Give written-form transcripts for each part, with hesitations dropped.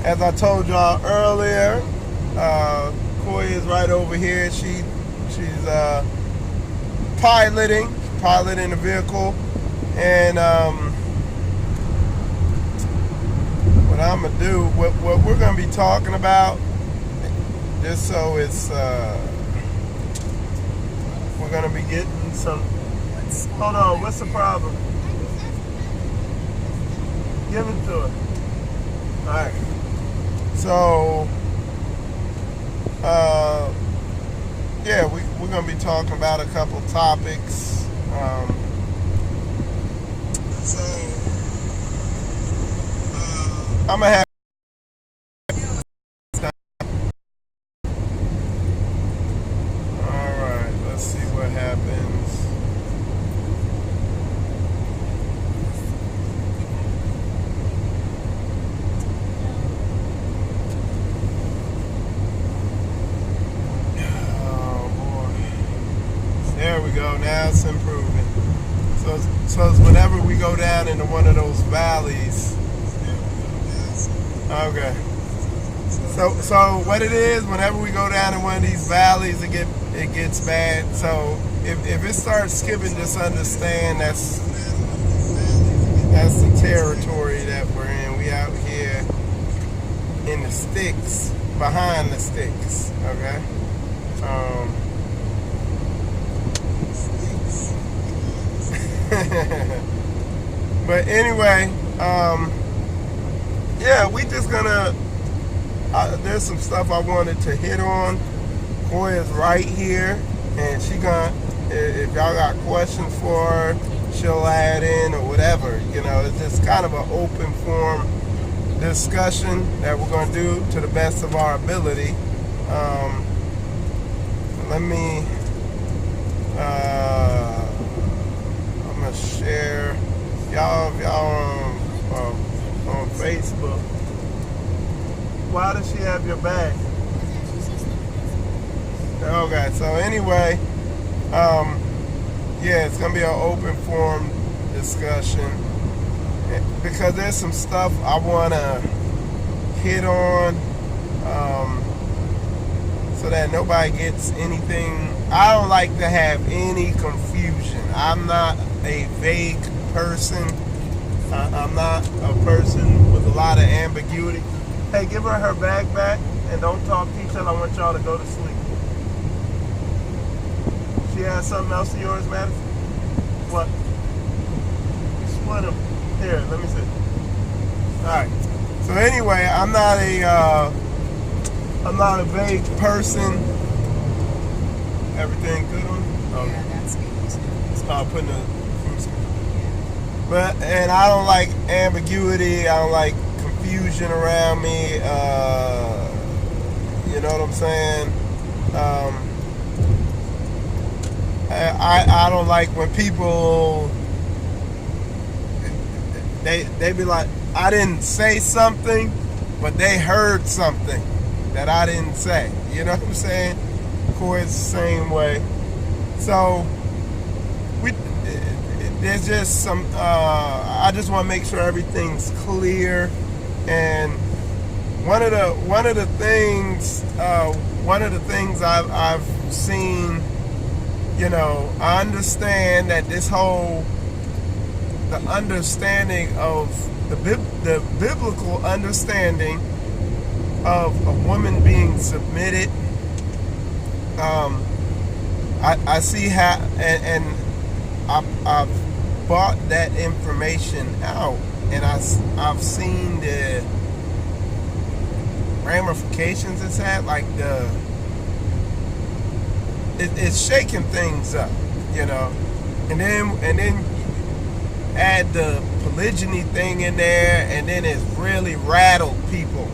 As I told y'all earlier, Qoya is right over here. She's piloting the vehicle, and what I'm gonna do, what we're gonna be talking about, just so it's we're gonna be getting some. Hold on, what's the problem? Give it to her. All right. So, yeah, we're going to be talking about a couple topics. I'm going to have. All right, let's see what happens. There we go. Now it's improving. So it's whenever we go down into one of those valleys. Okay. So what it is, whenever we go down in one of these valleys, it gets bad. So if it starts skipping, just understand that's the territory that we're in. We out here in the sticks, behind the sticks. Okay. But anyway, yeah, we just gonna. There's some stuff I wanted to hit on. Qoya's right here, and she gonna. If y'all got questions for her, she'll add in or whatever. You know, it's just kind of an open form discussion that we're gonna do to the best of our ability. Let me. I'm gonna share. Y'all on Facebook. Why does she have your back? Okay, so anyway, yeah, it's gonna be an open forum discussion because there's some stuff I wanna hit on, so that nobody gets anything. I don't like to have any confusion. I'm not a vague person. I'm not a person with a lot of ambiguity. Hey, give her bag back and don't talk to each other. I want y'all to go to sleep. She has something else of yours, Madison? What? Split them. Here, let me see. Alright. So anyway, I'm not a vague person. Everything good on you? Okay. Yeah, that's good. Putting the But and I don't like ambiguity. I don't like confusion around me. You know what I'm saying? I don't like when people they be like, I didn't say something, but they heard something that I didn't say. You know what I'm saying? Qoya's the same way. So there's just some. I just want to make sure everything's clear. And one of the things I've seen. You know, I understand that the understanding of the biblical understanding of a woman being submitted. I see how, and I've bought that information out, and I've seen the ramifications it's had, like it's shaking things up, you know, and then add the polygyny thing in there, and then it's really rattled people.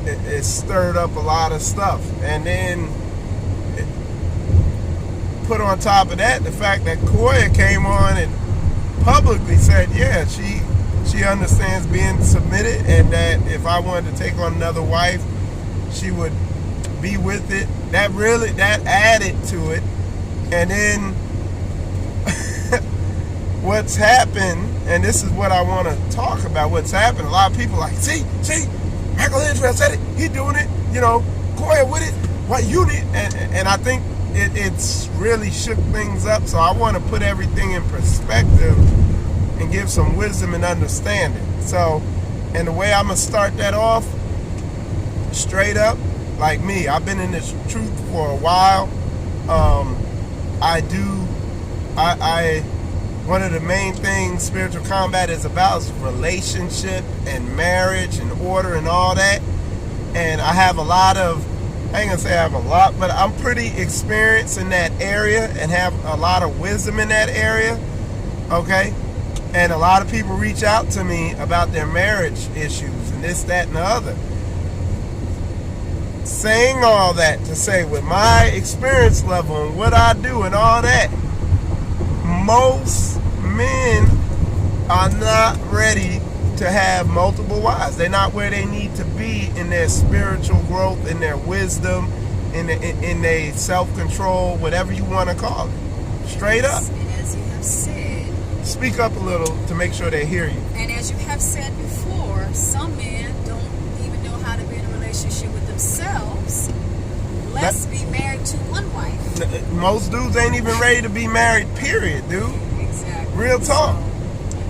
It stirred up a lot of stuff, and then put on top of that the fact that Qoya came on and publicly said, yeah, she understands being submitted, and that if I wanted to take on another wife, she would be with it. That what's happened, and this is what I want to talk about, what's happened, a lot of people are like, see, Michelangelo said it, he doing it, Qoya with it, what you need, and I think it's really shook things up, so I want to put everything in perspective and give some wisdom and understanding. So, and the way I'm going to start that off, straight up, like me, I've been in this truth for a while. One of the main things spiritual combat is about is relationship and marriage and order and all that. And I have a lot of, I ain't gonna say I have a lot, but I'm pretty experienced in that area and have a lot of wisdom in that area, okay? And a lot of people reach out to me about their marriage issues and this, that, and the other. Saying all that to say, with my experience level and what I do and all that, most men are not ready to have multiple wives. They're not where they need to be in their spiritual growth, in their wisdom, in their self-control, whatever you want to call it. Straight up. And as you have said, speak up a little to make sure they hear you. And as you have said before, some men don't even know how to be in a relationship with themselves. Let's be married to one wife. Most dudes ain't even ready to be married, period, dude. Exactly. Real talk.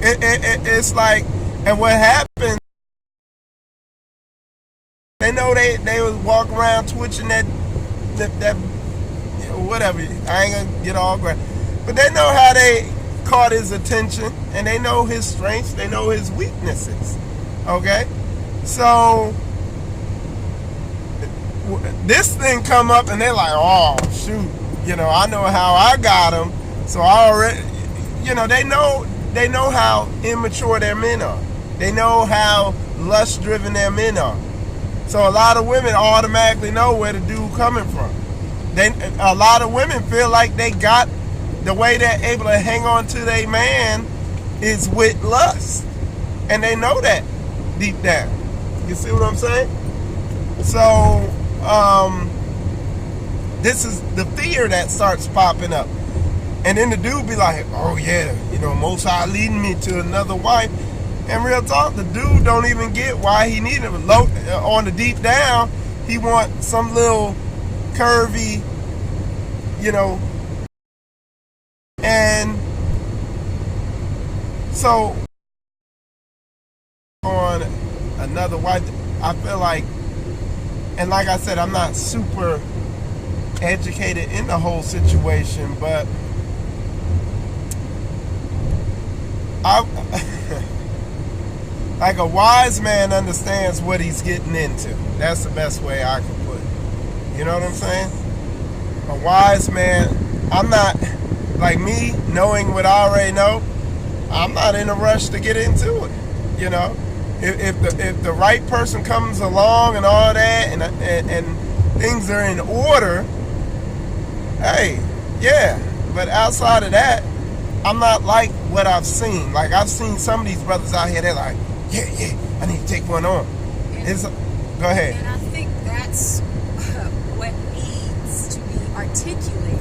It's like, and what happened, they know they was walk around twitching that whatever. I ain't gonna get all grand, but they know how they caught his attention, and they know his strengths, they know his weaknesses. Okay, so this thing come up, and they're like, oh shoot, I know how I got him. So I already, they know how immature their men are. They know how lust-driven their men are. So a lot of women automatically know where the dude coming from. A lot of women feel like they got the way they're able to hang on to their man is with lust, and they know that deep down. You see what I'm saying? So this is the fear that starts popping up, and then the dude be like, "Oh yeah, Most High leading me to another wife." And real talk, the dude don't even get why he needed it. Low on the deep down, he want some little curvy, and so on another wife, I feel like, and like I said, I'm not super educated in the whole situation, but like a wise man understands what he's getting into. That's the best way I can put it. You know what I'm saying? A wise man, I'm not, like me, knowing what I already know, I'm not in a rush to get into it. If the right person comes along and all that, and things are in order, hey, yeah. But outside of that, I'm not like what I've seen. Like, I've seen some of these brothers out here, they're like, yeah, I need to take one on. Go ahead. And I think that's what needs to be articulated.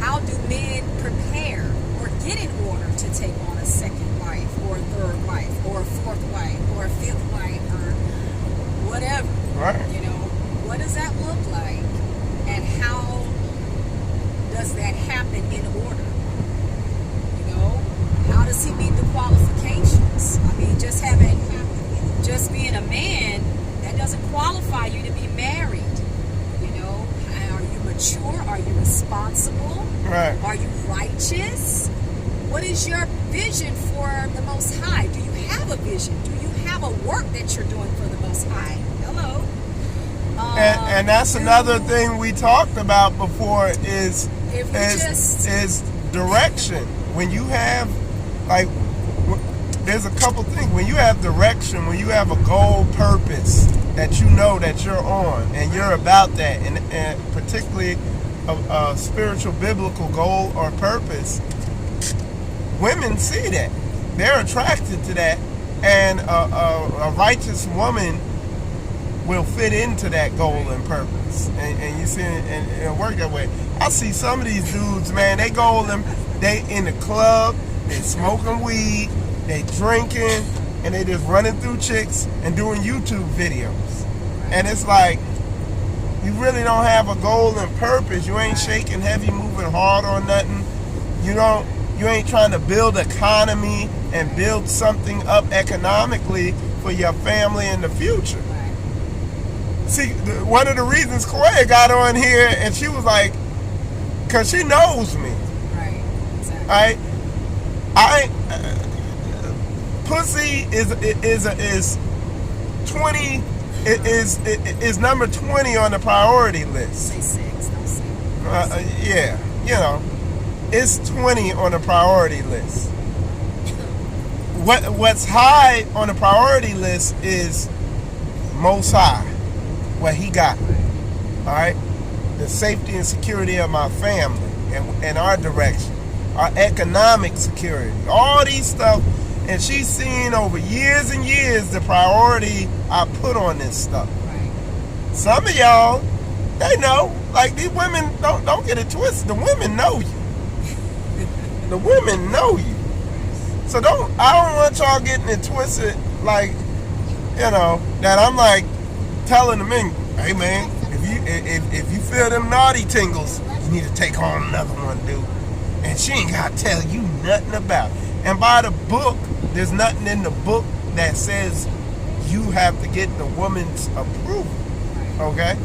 How do men prepare or get in order to take on a second wife, or a third wife, or a fourth wife, or a fifth wife, or whatever? Right. What does that look like? And how does that happen in order? How does he meet the qualifications? I mean, just being a man, that doesn't qualify you to be married. Are you mature? Are you responsible? Right. Are you righteous? What is your vision for the Most High? Do you have a vision? Do you have a work that you're doing for the Most High? Hello. And that's another thing we talked about before is direction. When you have, like, there's a couple things. When you have direction, when you have a goal, purpose that you know that you're on, and you're about that, and particularly a spiritual, biblical goal or purpose, women see that. They're attracted to that, and a righteous woman will fit into that goal and purpose. And you see it, and work that way. I see some of these dudes, man, they in the club, They smoking weed, they drinking, and they just running through chicks and doing YouTube videos. And it's like, you really don't have a goal and purpose. You ain't shaking heavy, moving hard on nothing. You ain't trying to build economy and build something up economically for your family in the future. See, one of the reasons Qoya got on here, and she was like, because she knows me. Right. Exactly. Right? Pussy is 20 is number 20 on the priority list. Say 6, don't say. Yeah, it's 20 on the priority list. What's high on the priority list is Most High, what He got. All right, the safety and security of my family and our direction, our economic security, all these stuff. And she's seen over years and years the priority I put on this stuff. Right. Some of y'all, they know. Like, these women, don't get it twisted. The women know you. The women know you. So I don't want y'all getting it twisted, like, that I'm like telling the men, hey man, if you feel them naughty tingles, you need to take on another one, dude. And she ain't gotta tell you nothing about it. And by the book, there's nothing in the book that says you have to get the woman's approval. Okay?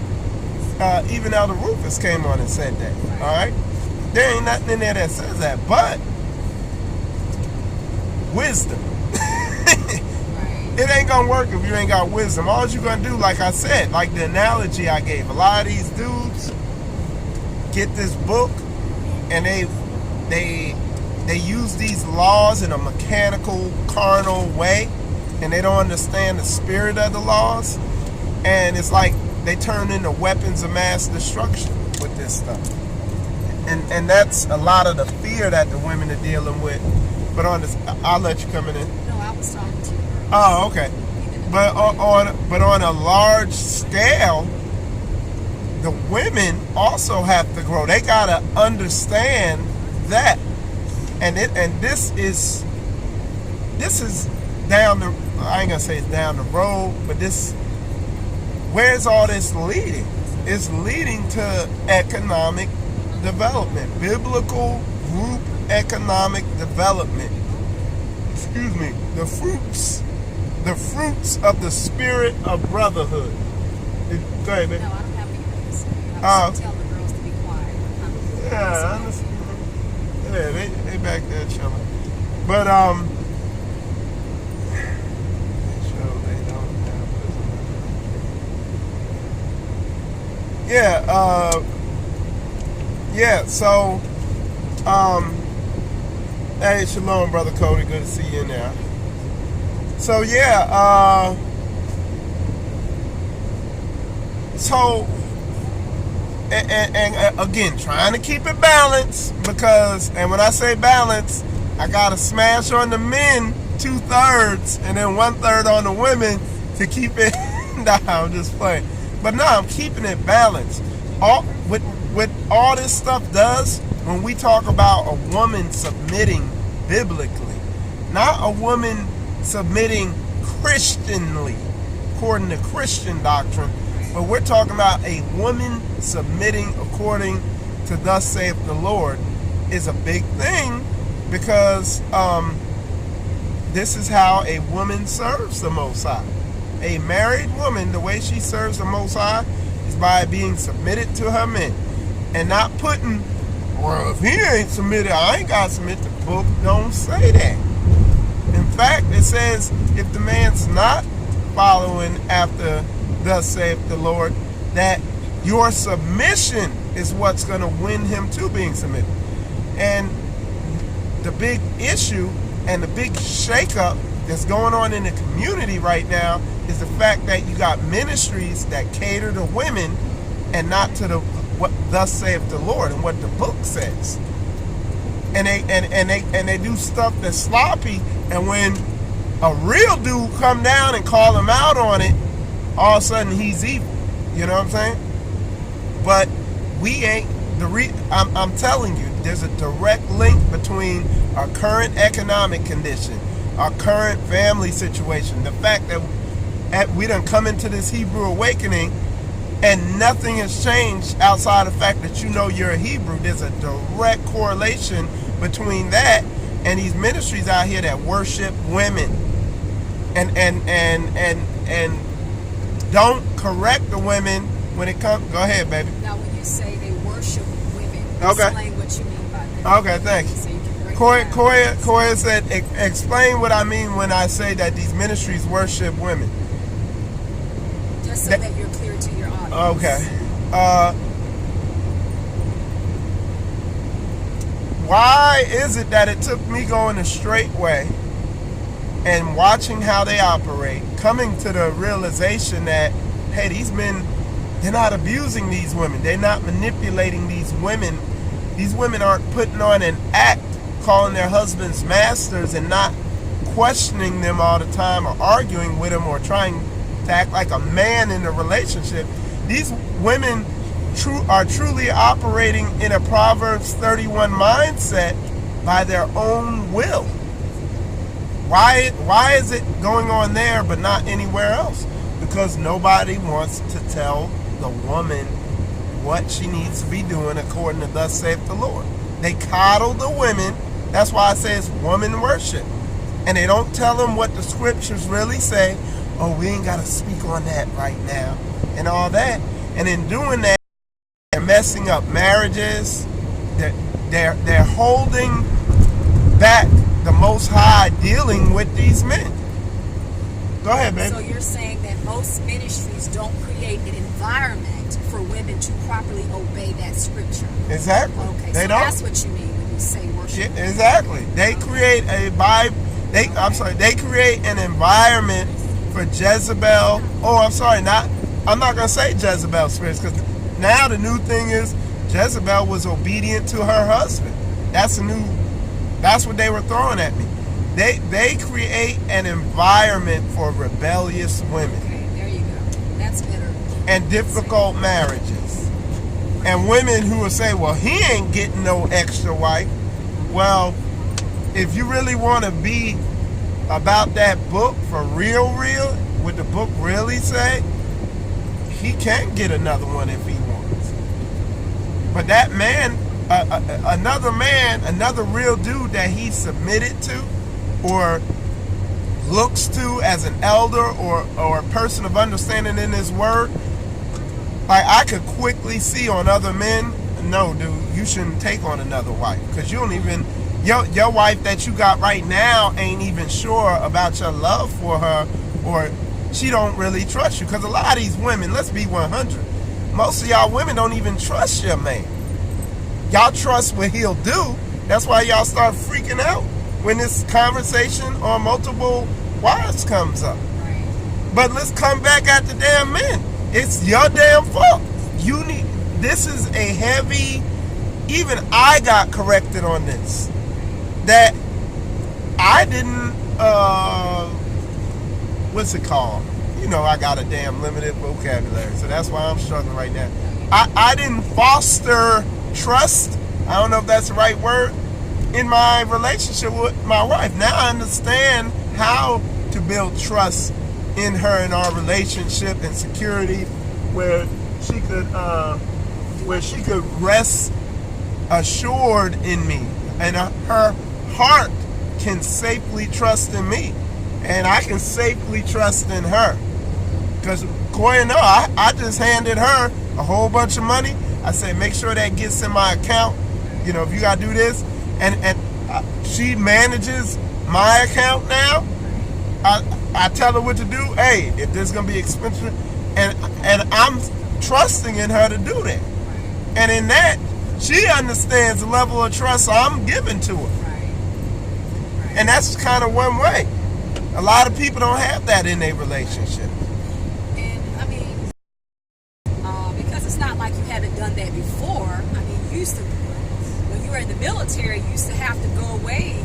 Even Elder Rufus came on and said that. Alright? There ain't nothing in there that says that. But wisdom. It ain't gonna work if you ain't got wisdom. All you gonna do, like I said, like the analogy I gave, a lot of these dudes get this book and they use these laws in a mechanical, carnal way, and they don't understand the spirit of the laws, and it's like they turn into weapons of mass destruction with this stuff. And that's a lot of the fear that the women are dealing with. But on this, I'll let you come in. No, I was talking to you. Oh, okay. But on a large scale, the women also have to grow. They gotta understand that. And this is down the, I ain't gonna say it's down the road, but where's all this leading? It's leading to economic development, biblical group economic development. Excuse me, the fruits of the spirit of brotherhood. Go ahead, man. No, I don't have anything to say. I was tell the girls to be quiet. Yeah, I understand. Yeah, they back there chilling. But so hey, shalom, brother Cody, good to see you in there. So and again, trying to keep it balanced, because, and when I say balance, I gotta smash on the men 2/3 and then 1/3 on the women to keep it. Nah, I'm just playing. But no, I'm keeping it balanced. What all this stuff does, when we talk about a woman submitting biblically, not a woman submitting Christianly, according to Christian doctrine, but we're talking about a woman submitting according to thus saith the Lord, is a big thing, because this is how a woman serves the Most High. A married woman, the way she serves the Most High is by being submitted to her men, and not putting, well, if he ain't submitted, I ain't got to submit. The book don't say that. In fact, it says if the man's not following after thus saith the Lord, that your submission is what's going to win him to being submitted. And the big issue and the big shakeup that's going on in the community right now is the fact that you got ministries that cater to women and not to what thus saith the Lord and what the book says. And they do stuff that's sloppy, and when a real dude come down and call him out on it, all of a sudden he's evil. You know what I'm saying? But we ain't I'm telling you, There's a direct link between our current economic condition, our current family situation, the fact that we done come into this Hebrew awakening and nothing has changed outside the fact that you know you're a Hebrew. There's a direct correlation between that and these ministries out here that worship women and don't correct the women when it comes. Go ahead, baby. Now, when you say they worship women, Okay. explain what you mean by that. Okay, thank you. So you can break it down. Qoya said, explain what I mean when I say that these ministries worship women. Just so that you're clear to your audience. Okay. Why is it that it took me going a straight way and watching how they operate, coming to the realization that, hey, these men, they're not abusing these women. They're not manipulating these women. These women aren't putting on an act, calling their husbands masters and not questioning them all the time or arguing with them or trying to act like a man in the relationship. These women are truly operating in a Proverbs 31 mindset by their own will. Why is it going on there but not anywhere else? Because nobody wants to tell the woman what she needs to be doing according to thus saith the Lord. They coddle the women. That's why I say it's woman worship. And they don't tell them what the scriptures really say. Oh, we ain't got to speak on that right now and all that. And in doing that, they're messing up marriages. They're holding back the Most High dealing with these men. Go ahead, baby. So you're saying that most ministries don't create an environment for women to properly obey that scripture. Exactly. Okay, They so don't. that's what you mean when you say worship. Yeah, exactly. They create a Bible. They create an environment for Jezebel. I'm not gonna say Jezebel spirits, because now the new thing is Jezebel was obedient to her husband. That's what they were throwing at me. They create an environment for rebellious women. Okay, there you go. That's better. And difficult marriages. And women who will say, well, he ain't getting no extra wife. Well, if you really want to be about that book for real, what the book really say, he can get another one if he wants. But that man, another real dude that he submitted to or looks to as an elder or a person of understanding in his word, like I could quickly see on other men, no, dude, you shouldn't take on another wife, because you don't even, your wife that you got right now ain't even sure about your love for her, or she don't really trust you. Because a lot of these women, let's be 100, most of y'all women don't even trust your man. Y'all trust what he'll do. That's why y'all start freaking out when this conversation on multiple wives comes up. Right. But let's come back at the damn men. It's your damn fault. This is a heavy, even I got corrected on this. That I didn't, what's it called? You know, I got a damn limited vocabulary, so that's why I'm struggling right now. I didn't foster trust, I don't know if that's the right word, in my relationship with my wife. Now I understand how to build trust in her and our relationship and security, where she could rest assured in me, and her heart can safely trust in me, and I can safely trust in her. Because Qoya, no, I just handed her a whole bunch of money. I said, make sure that gets in my account. You know, if you got to do this. And she manages my account now. I tell her what to do. Hey, if this is going to be expensive. And I'm trusting in her to do that. And in that, she understands the level of trust I'm giving to her. Right. And that's kind of one way. A lot of people don't have that in their relationship. And I mean, because it's not like you haven't done that before. I mean, you used to, when you were in the military, you used to have to go away,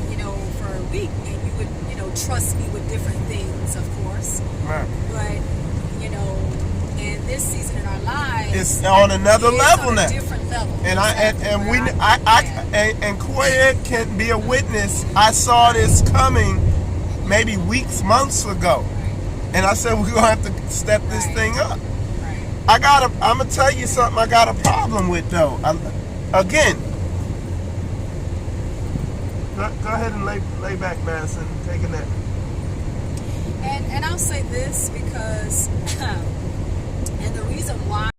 for a week, and you would, trust me with different things, of course. Right. But, and this season in our lives, it's on another it's level on now. a different level. And Exactly. and Qoya can be a witness. I saw this coming maybe weeks, months ago, and I said we're gonna have to step this thing up. Right. I'm gonna tell you something. I got a problem with though. Again, go ahead and lay back, Madison. Take a nap. And I'll say this because, and the reason why,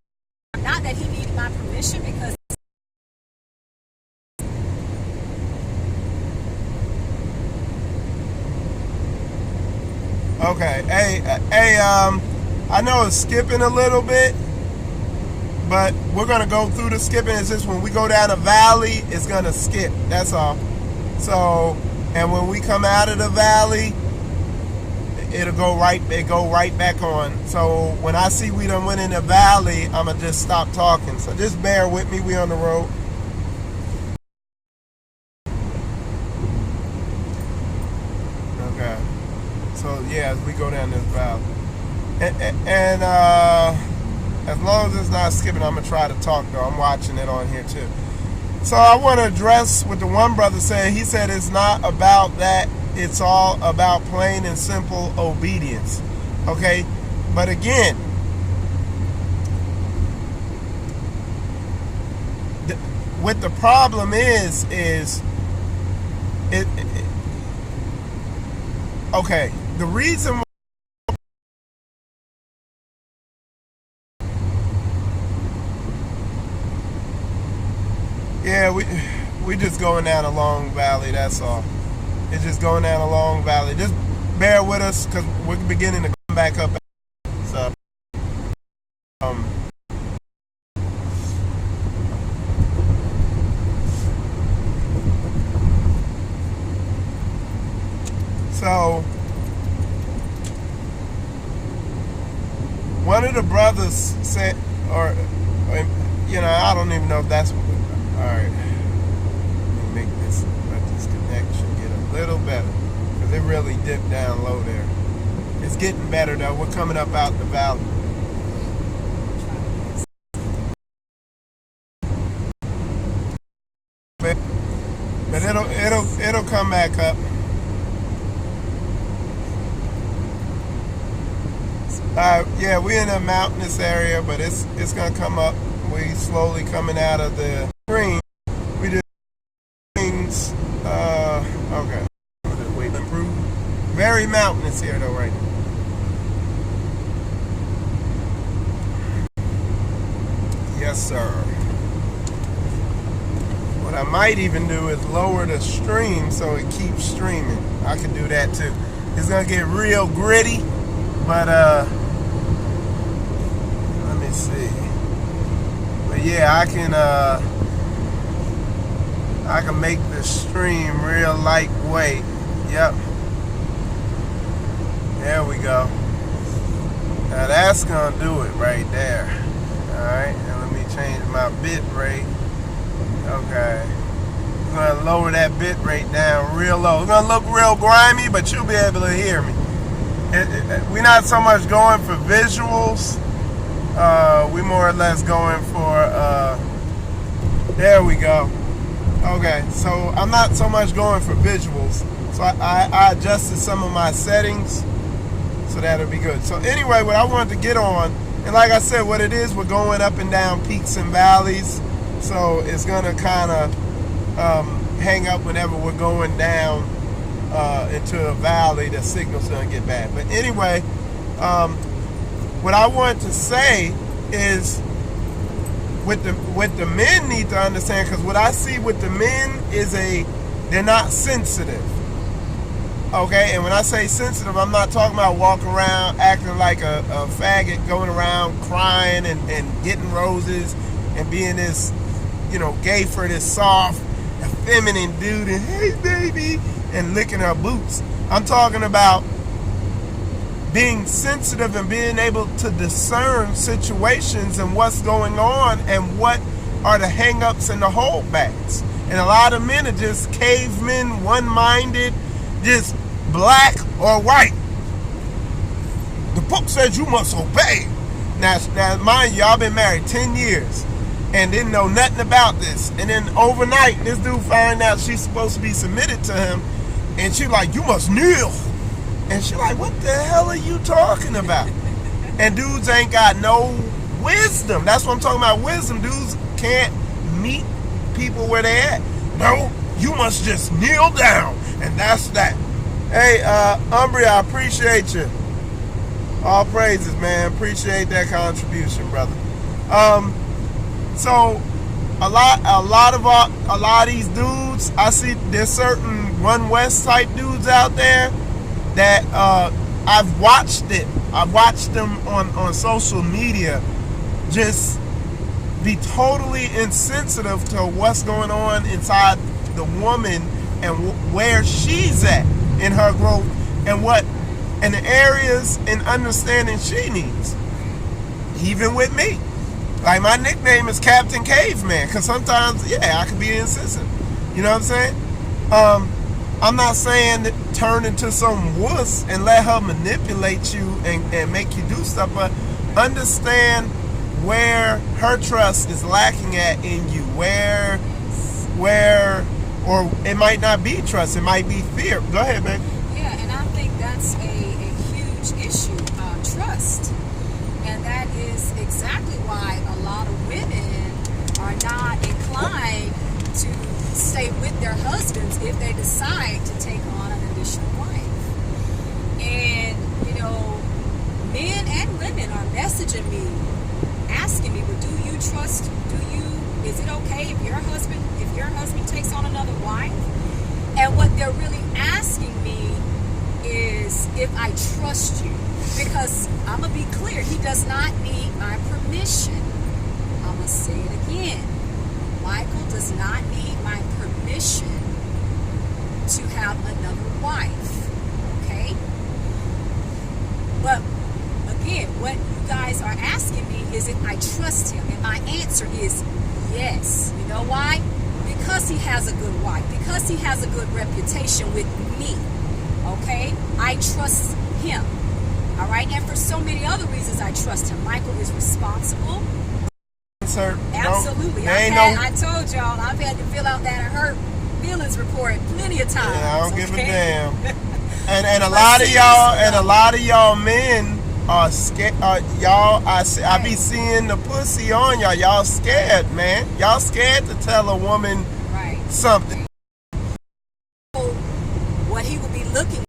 not that he needed my permission, because Okay. Hey, I know it's skipping a little bit, but we're gonna go through the skipping. It's just when we go down a valley, it's gonna skip. That's all. So, and when we come out of the valley, it go right back on. So when I see we done went in the valley, I'ma just stop talking. So just bear with me. We on the road. Okay. So yeah, as we go down this valley, and as long as it's not skipping, I'm gonna try to talk though. I'm watching it on here too. So I want to address what the one brother said. He said it's not about that. It's all about plain and simple obedience. Okay? But again, what the problem is okay, the reason yeah, we just going down a long valley, that's all. It's just going down a long valley. Just bear with us because we're beginning to come back up. So, so one of the brothers said, or I don't even know if that's what. All right, let me let this connection get a little better because it really dipped down low there. It's getting better though. We're coming up out the valley. But it'll come back up. Yeah, we're in a mountainous area, but it's gonna come up. We slowly coming out of the screen. We just things. Okay. Wait, improve. Very mountainous here though, right now. Yes, sir. What I might even do is lower the stream so it keeps streaming. I can do that too. It's gonna get real gritty, but let me see. But yeah, I can make the stream real lightweight. Yep. There we go. Now that's gonna do it right there. Alright, and let me change my bit rate. Okay. I'm gonna lower that bit rate down real low. It's gonna look real grimy, but you'll be able to hear me. We're not so much going for visuals. We more or less going for there we go. Okay, so I'm not so much going for visuals. So I adjusted some of my settings so that'll be good. So anyway, what I wanted to get on, and like I said, what it is, we're going up and down peaks and valleys. So it's gonna kind of hang up whenever we're going down into a valley. The signal's gonna get bad. But anyway, what I want to say is what the men need to understand, because what I see with the men is they're not sensitive. Okay, and when I say sensitive, I'm not talking about walking around acting like a faggot, going around crying and getting roses and being this, gay for this soft, feminine dude and hey baby and licking her boots. I'm talking about being sensitive and being able to discern situations and what's going on and what are the hang-ups and the holdbacks. And a lot of men are just cavemen, one-minded, just black or white. The book says you must obey. Now, mind you, y'all been married 10 years and didn't know nothing about this. And then overnight, this dude find out she's supposed to be submitted to him. And she like, you must kneel. And she like, what the hell are you talking about? And dudes ain't got no wisdom. That's what I'm talking about, wisdom. Dudes can't meet people where they at. No, you must just kneel down. And that's that. Hey, Umbria, I appreciate you. All praises, man. Appreciate that contribution, brother. So a lot of these dudes, I see there's certain Run West type dudes out there that I've watched it. I've watched them on social media just be totally insensitive to what's going on inside the woman and where she's at in her growth and the areas and understanding she needs. Even with me. Like, my nickname is Captain Caveman, because sometimes, I could be insensitive. You know what I'm saying? I'm not saying that turn into some wuss and let her manipulate you and make you do stuff, but understand where her trust is lacking at in you. Where, or it might not be trust, it might be fear. Go ahead, babe. Yeah, and I think that's a huge issue, trust. And that is exactly why a lot of women are not inclined to stay with their husbands if they decide to take on an additional wife. And, men and women are messaging me, asking me, well, do you trust, is it okay if your husband takes on another wife? And what they're really asking me is if I trust you. Because I'm going to be clear, he does not need my permission. I'm going to say it again. Michael does not need my permission to have another wife. Okay? But again, what you guys are asking me is if I trust him. And my answer is yes. You know why? Because he has a good wife. Because he has a good reputation with me. Okay? I trust him. All right, and for so many other reasons, I trust him. Michael is responsible. Sir, absolutely. I told y'all, I've had to fill out that hurt feelings report plenty of times. Yeah, I don't give a damn. and a lot of y'all men are scared. I be seeing the pussy on y'all. Y'all scared, man. Y'all scared to tell a woman something. What he would be looking.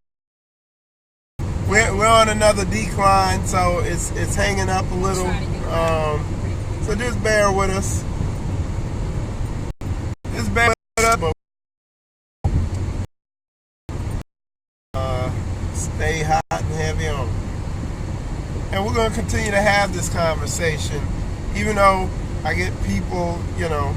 We're on another decline, so it's hanging up a little. So just bear with us. Just bear with us. Stay hot and heavy on. And we're going to continue to have this conversation, even though I get people, down.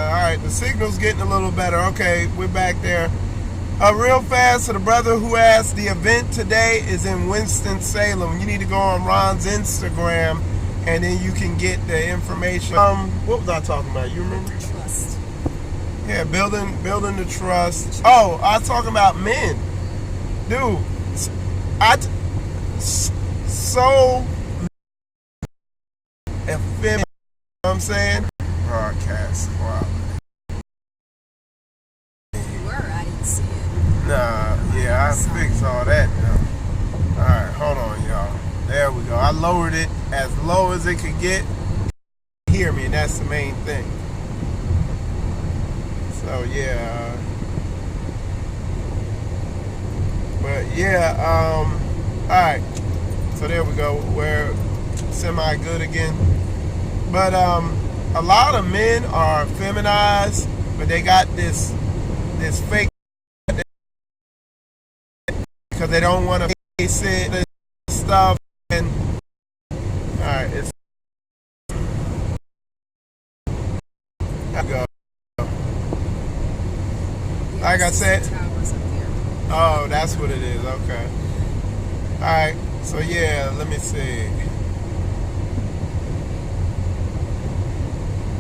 All right, the signal's getting a little better. Okay, we're back there. Real fast, to the brother who asked, the event today is in Winston-Salem. You need to go on Ron's Instagram, and then you can get the information. What was I talking about? You remember? Trust. Yeah, building the trust. Oh, I was talking about men. Dude, so effeminate. You know what I'm saying? Broadcast quality. I didn't see it. Nah, yeah, I fixed all that now. Alright, hold on, y'all. There we go. I lowered it as low as it could get. Hear me, and that's the main thing. So yeah. But yeah, alright. So there we go. We're semi good again. But a lot of men are feminized, but they got this fake because they don't want to face it and stuff. And all right, it's go. Like I said, oh, that's what it is. Okay. All right. So yeah, let me see.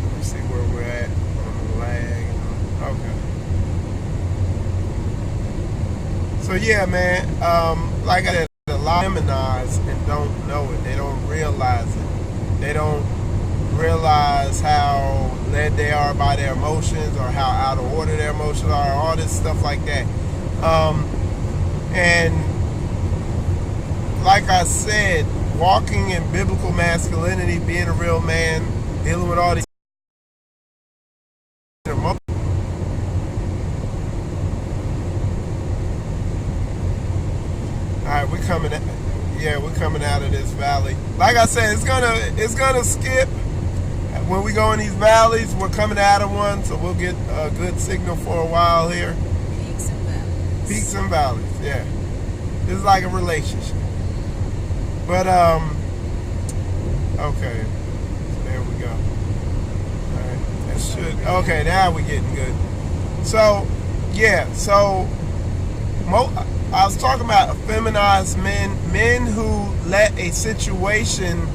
Let me see where we're at on the lag. Okay. So yeah, man. Like I said, a lot of feminize and don't know it. They don't realize it. They don't realize how led they are by their emotions or how out of order their emotions are. All this stuff like that. And like I said, walking in biblical masculinity, being a real man, dealing with all these emotions. Alright, we're coming out of this valley. Like I said, it's gonna skip. When we go in these valleys, we're coming out of one, so we'll get a good signal for a while here. Peaks and valleys. Peaks and valleys, yeah. It's like a relationship. But, okay. So there we go. Alright, that should, okay, now we're getting good. So, yeah, so, I was talking about feminized men who let a situation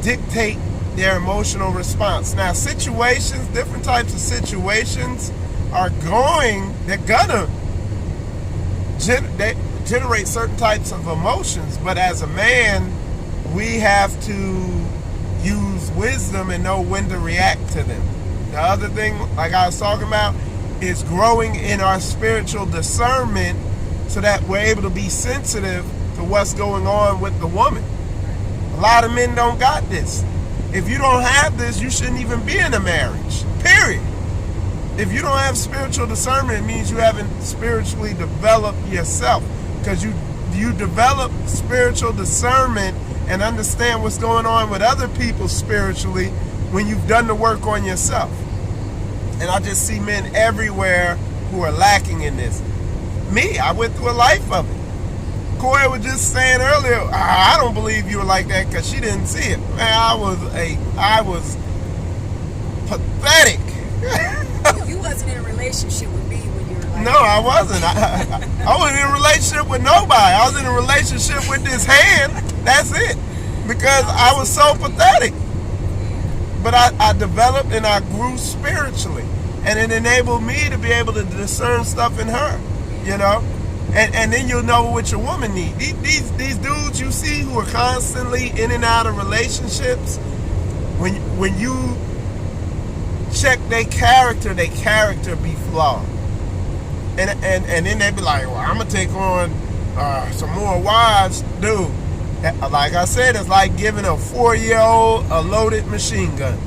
dictate their emotional response. Now, situations, different types of situations they're gonna generate certain types of emotions, but as a man, we have to use wisdom and know when to react to them. The other thing, like I was talking about, is growing in our spiritual discernment so that we're able to be sensitive to what's going on with the woman. A lot of men don't got this. If you don't have this, you shouldn't even be in a marriage, period. If you don't have spiritual discernment, it means you haven't spiritually developed yourself, because you develop spiritual discernment and understand what's going on with other people spiritually when you've done the work on yourself. And I just see men everywhere who are lacking in this. Me, I went through a life of it. Qoya was just saying earlier, I don't believe you were like that because she didn't see it. Man, I was pathetic. Well, you wasn't in a relationship with me when you were like No, I wasn't. I wasn't in a relationship with nobody. I was in a relationship with this hand. That's it. Because I was so pathetic. But I developed and I grew spiritually. And it enabled me to be able to discern stuff in her, you know? And then you'll know what your woman needs. These dudes you see who are constantly in and out of relationships, when you check their character be flawed. And then they be like, well, I'm going to take on some more wives. Dude, like I said, it's like giving a 4-year-old a loaded machine gun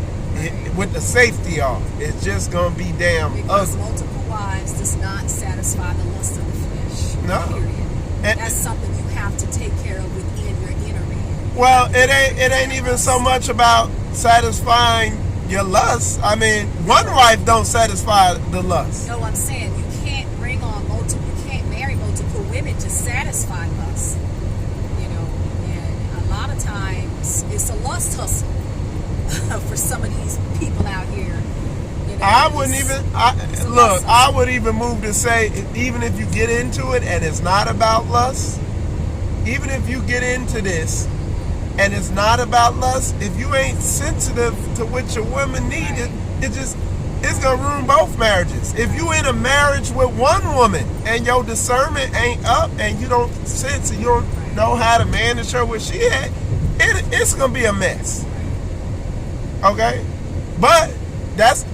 with the safety off. It's just going to be damn because ugly. multiple wives does not satisfy the lust of the flesh. No. Period. And that's something you have to take care of within your inner man. Well, it ain't even so much about satisfying your lust. I mean, one wife don't satisfy the lust. No, I'm saying you can't marry multiple women to satisfy lust. You know, and a lot of times it's a lust hustle for some of these people out here. You know, I would even move to say, even if you get into it and it's not about lust, even if you get into this and it's not about lust, if you ain't sensitive to what your woman needed, it's gonna ruin both marriages. If you in a marriage with one woman and your discernment ain't up and you don't sense and you don't know how to manage her where she at, it's gonna be a mess. Okay? But that's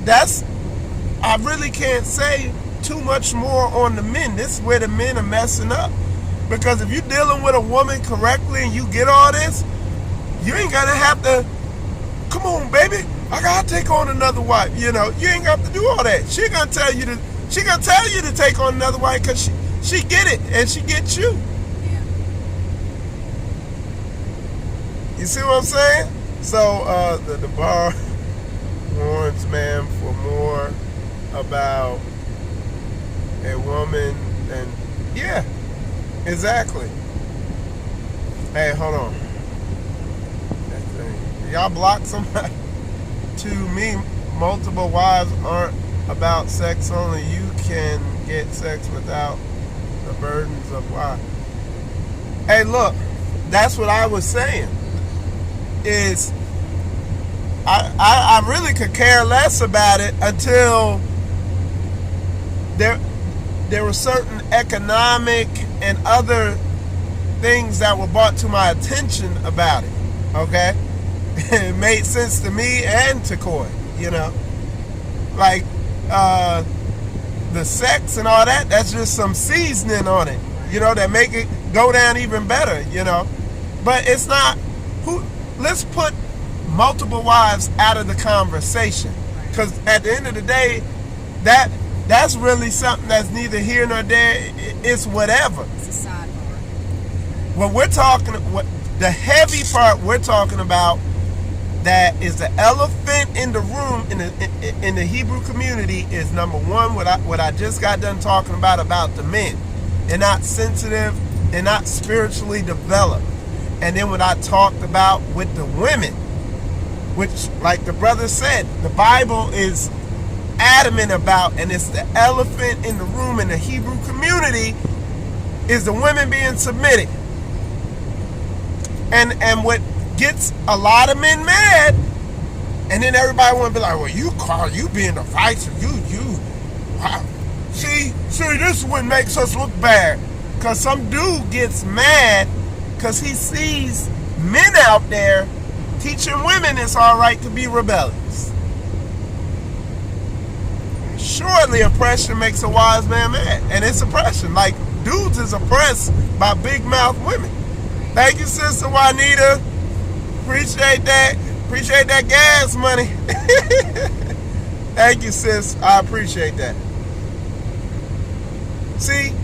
I really can't say too much more on the men. This is where the men are messing up. Because if you're dealing with a woman correctly and you get all this, you ain't gonna have to, come on, baby, I gotta take on another wife. You know, you ain't got to do all that. She gonna tell you to take on another wife because she get it and she gets you. Yeah. You see what I'm saying? So the bar warns man for more about a woman than, yeah, exactly. Hey, hold on. That thing. Y'all block somebody? To me, multiple wives aren't about sex only. You can get sex without the burdens of wives. Hey, look, that's what I was saying. Is I really could care less about it until there were certain economic and other things that were brought to my attention about it. Okay, it made sense to me and to Qoya. You know, like the sex and all that. That's just some seasoning on it. You know, that make it go down even better. You know, but it's not. Let's put multiple wives out of the conversation, because at the end of the day, that's really something that's neither here nor there. It's whatever. It's a sidebar. What the heavy part we're talking about, that is the elephant in the room in the Hebrew community, is number one, what I just got done talking about the men. They're not sensitive, they're not spiritually developed. And then what I talked about with the women, which, like the brother said, the Bible is adamant about, and it's the elephant in the room in the Hebrew community, is the women being submitted. And what gets a lot of men mad, and then everybody want to be like, well, you being divisive, wow. See, this is what makes us look bad, because some dude gets mad because he sees men out there teaching women it's all right to be rebellious. Surely oppression makes a wise man mad, and it's oppression. Like, dudes is oppressed by big mouth women. Thank you, Sister Juanita. Appreciate that gas money. Thank you, sis. I appreciate that. See,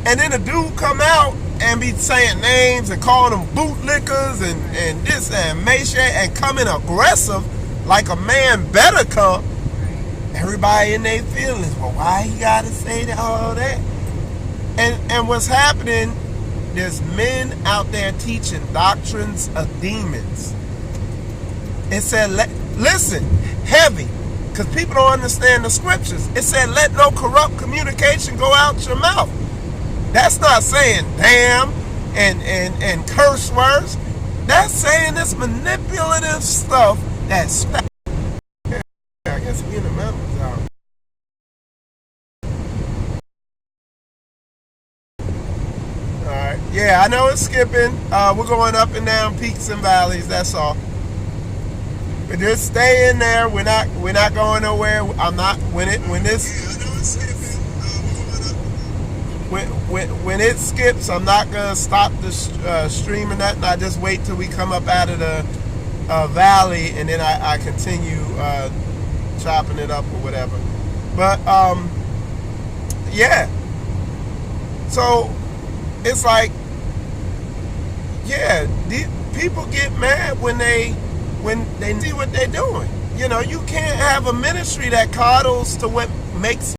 and then a dude come out and be saying names and calling them bootlickers and this and Mesha, and coming aggressive like a man better come. Everybody in their feelings. Well, why he gotta say that, all that? And what's happening, there's men out there teaching doctrines of demons. It said, listen, heavy, because people don't understand the scriptures. It said, let no corrupt communication go out your mouth. That's not saying damn and curse words. That's saying this manipulative stuff that's... I guess we in the mountains now. Alright. Yeah, I know it's skipping. We're going up and down peaks and valleys, that's all. But just stay in there. We're not going nowhere. I'm not when it skips, I'm not gonna stop the stream or nothing. I just wait till we come up out of the valley, and then I continue chopping it up or whatever. But yeah. So it's like, yeah, people get mad when they see what they're doing. You know, you can't have a ministry that coddles to what makes,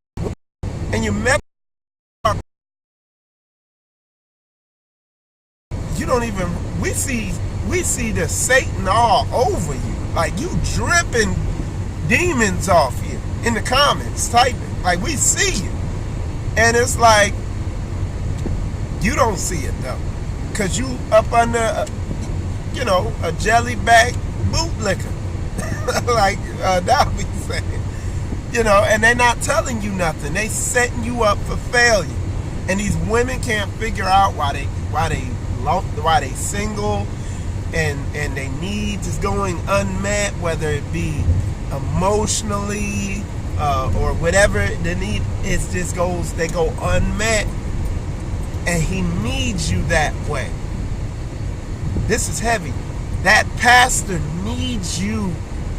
and you met. You don't even, we see the Satan all over you. Like, you dripping demons off you in the comments, typing. Like, we see you. And it's like, you don't see it though. Because you up under, a jellyback bootlicker. Like Dobby saying. You know, and they're not telling you nothing. They setting you up for failure. And these women can't figure out why they single, and their needs is going unmet, whether it be emotionally or whatever the need is, they go unmet, and he needs you that way. This is heavy. That pastor needs you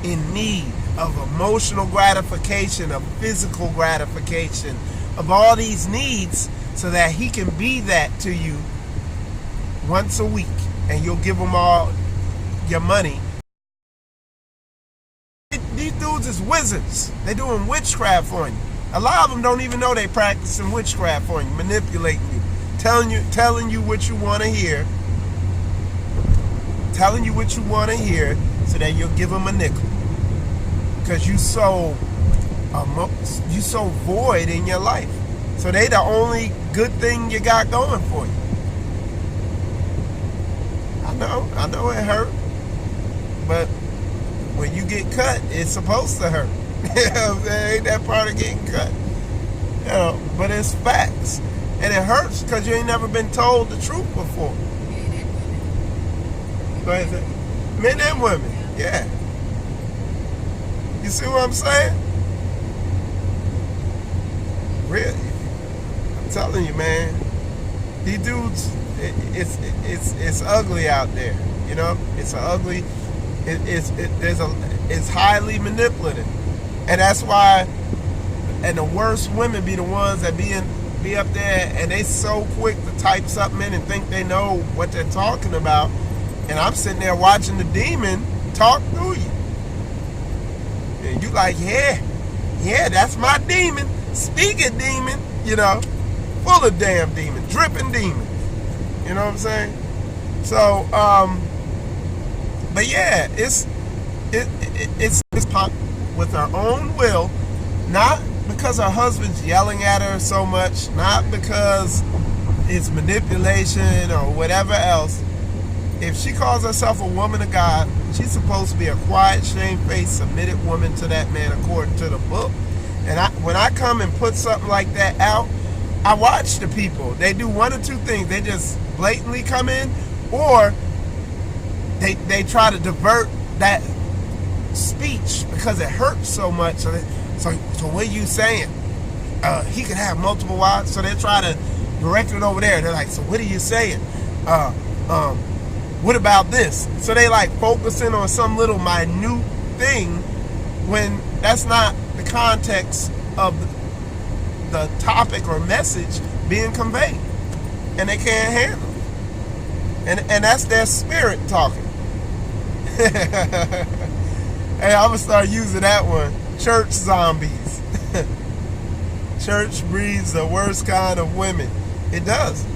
in need of emotional gratification, of physical gratification, of all these needs, so that he can be that to you once a week, and you'll give them all your money. These dudes is wizards. They're doing witchcraft on you. A lot of them don't even know they practicing witchcraft on you, manipulating you, telling you what you want to hear, so that you'll give them a nickel, because you so void in your life. So they the only good thing you got going for you. know it hurt. But when you get cut, it's supposed to hurt. You know what I'm saying? Ain't that part of getting cut? You know, but it's facts. And it hurts because you ain't never been told the truth before. Men and women. Go ahead, say. Men and women, yeah. You see what I'm saying? Really, I'm telling you, man. These dudes, it's ugly out there. You know, it's ugly. It's highly manipulative, and that's why. And the worst women be the ones that be up there, and they so quick to type something in and think they know what they're talking about. And I'm sitting there watching the demon talk through you. And you like, yeah, that's my demon. Speaking demon, you know, full of damn demons, dripping demons. You know what I'm saying? So, but yeah, it's pop with her own will, not because her husband's yelling at her so much, not because it's manipulation or whatever else. If she calls herself a woman of God, she's supposed to be a quiet, shamefaced, submitted woman to that man according to the book. And when I come and put something like that out, I watch the people. They do one or two things. They just blatantly come in, or they try to divert that speech because it hurts so much. So what are you saying? He could have multiple wives. So they try to direct it over there. They're like, so what are you saying? What about this? So they like focusing on some little minute thing when that's not the context of the topic or message being conveyed. And they can't handle it. And that's their spirit talking. Hey, I'm going to start using that one. Church zombies. Church breeds the worst kind of women. It does.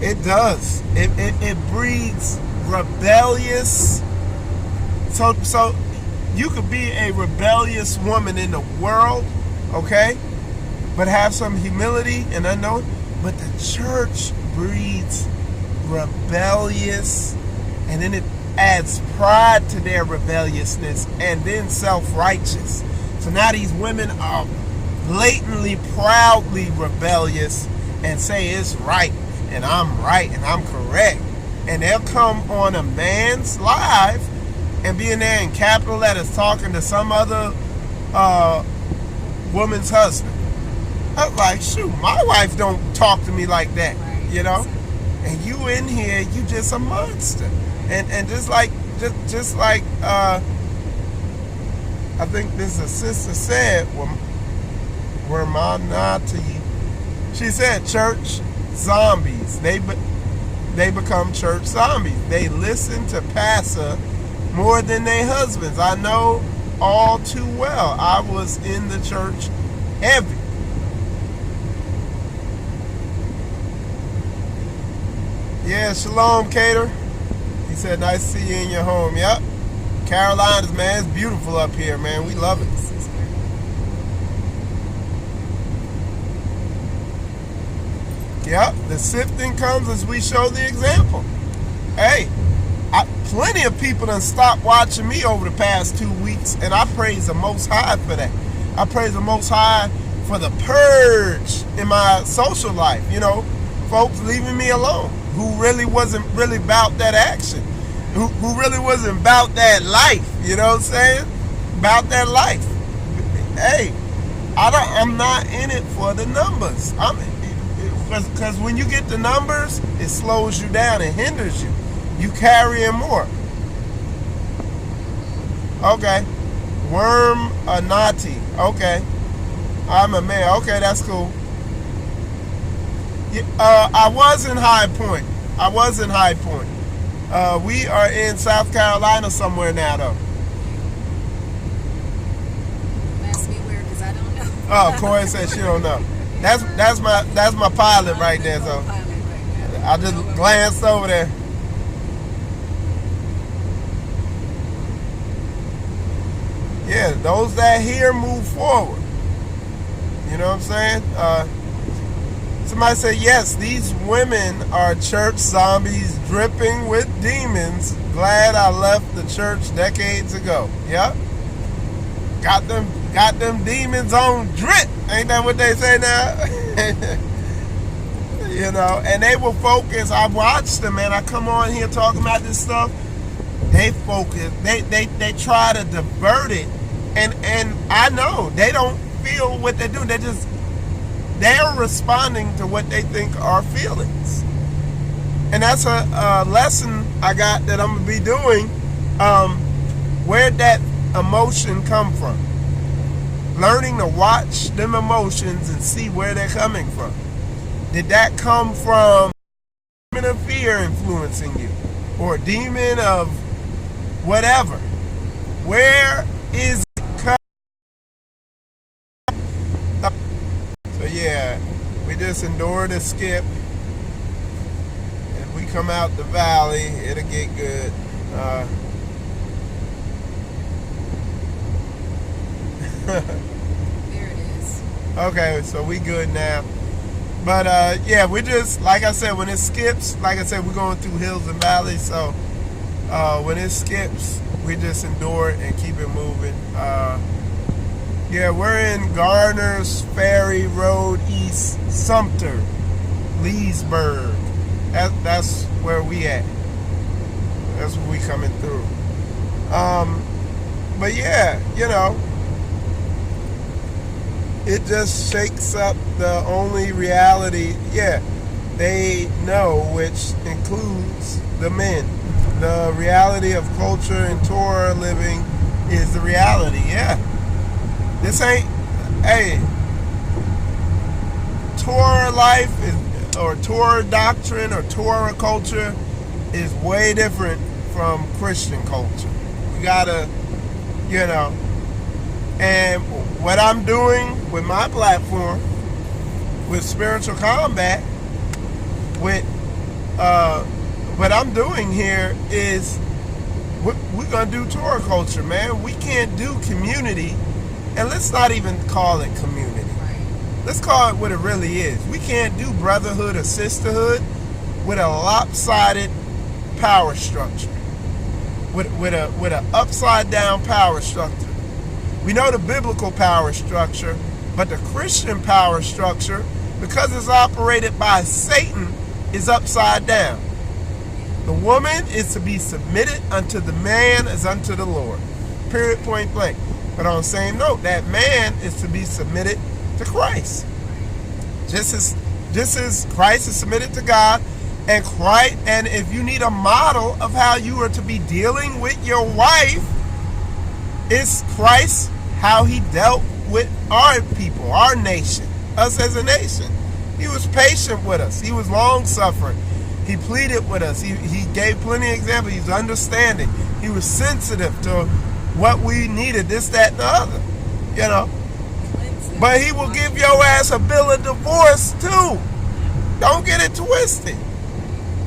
It does. It breeds rebellious. So you could be a rebellious woman in the world, okay? But have some humility and unknown. But the church breeds rebellious, and then it adds pride to their rebelliousness, and then self-righteous. So now these women are blatantly, proudly rebellious and say it's right, and I'm right, and I'm correct. And they'll come on a man's live and be in there in capital letters talking to some other woman's husband. I'm like, shoot, my wife don't talk to me like that, you know? And you in here, you just a monster. And just like I think this sister said, were my not to you. She said, church zombies. They become church zombies. They listen to pastor more than their husbands. I know all too well. I was in the church heavy. Yeah, shalom, Cater. He said, nice to see you in your home. Yep. Carolinas, man, it's beautiful up here, man. We love it. Yep, the sifting comes as we show the example. Hey, plenty of people done stopped watching me over the past 2 weeks, and I praise the Most High for that. I praise the Most High for the purge in my social life. You know, folks leaving me alone, who really wasn't really about that action, who really wasn't about that life, you know what I'm saying? About that life. Hey, I'm not in it for the numbers. Because when you get the numbers, it slows you down, it hinders you. You carrying more. Okay. Worm Anati. Okay. I'm a man. Okay, that's cool. I was in High Point. We are in South Carolina somewhere now, though. Ask me where, because I don't know. Oh, Qoya said she don't know. That's my pilot right there. So I just glanced over there. Yeah, those that hear move forward. You know what I'm saying? Somebody said, yes, these women are church zombies dripping with demons. Glad I left the church decades ago. Yep. Got them demons on drip. Ain't that what they say now? You know, and they will focus. I watch them, man. I come on here talking about this stuff. They focus. They try to divert it, and I know they don't feel what they're doing. They're responding to what they think are feelings, and that's a lesson I got that I'm gonna be doing. Where'd that emotion come from? Learning to watch them emotions and see where they're coming from. Did that come from a demon of fear influencing you? Or a demon of whatever? Where is it coming from? So yeah, we just endure the skip. If we come out the valley, it'll get good. There it is. Okay, so we good now. But yeah, we just, like I said, when it skips, like I said, we're going through hills and valleys. So when it skips, we just endure it and keep it moving. Yeah, we're in Garner's Ferry Road East, Sumter, Leesburg. That's where we at. That's where we coming through. But yeah, you know, it just shakes up the only reality, yeah, they know, which includes the men. The reality of culture and Torah living is the reality, yeah. This ain't, hey, Torah life is, or Torah doctrine or Torah culture is way different from Christian culture. We gotta, you know, and what I'm doing with my platform, with Spiritual Combat, with what I'm doing here is we're gonna do Torah culture, man. We can't do community, and let's not even call it community. Let's call it what it really is. We can't do brotherhood or sisterhood with a lopsided power structure, with a upside down power structure. We know the biblical power structure, but the Christian power structure, because it's operated by Satan, is upside down. The woman is to be submitted unto the man as unto the Lord. Period, point blank. But on the same note, that man is to be submitted to Christ. Just as Christ is submitted to God, and if you need a model of how you are to be dealing with your wife, it's Christ, how he dealt with our people, our nation, us as a nation. He was patient with us. He was long-suffering. He pleaded with us. He gave plenty of examples. He was understanding. He was sensitive to what we needed, this, that, and the other. You know. But he will give your ass a bill of divorce, too. Don't get it twisted.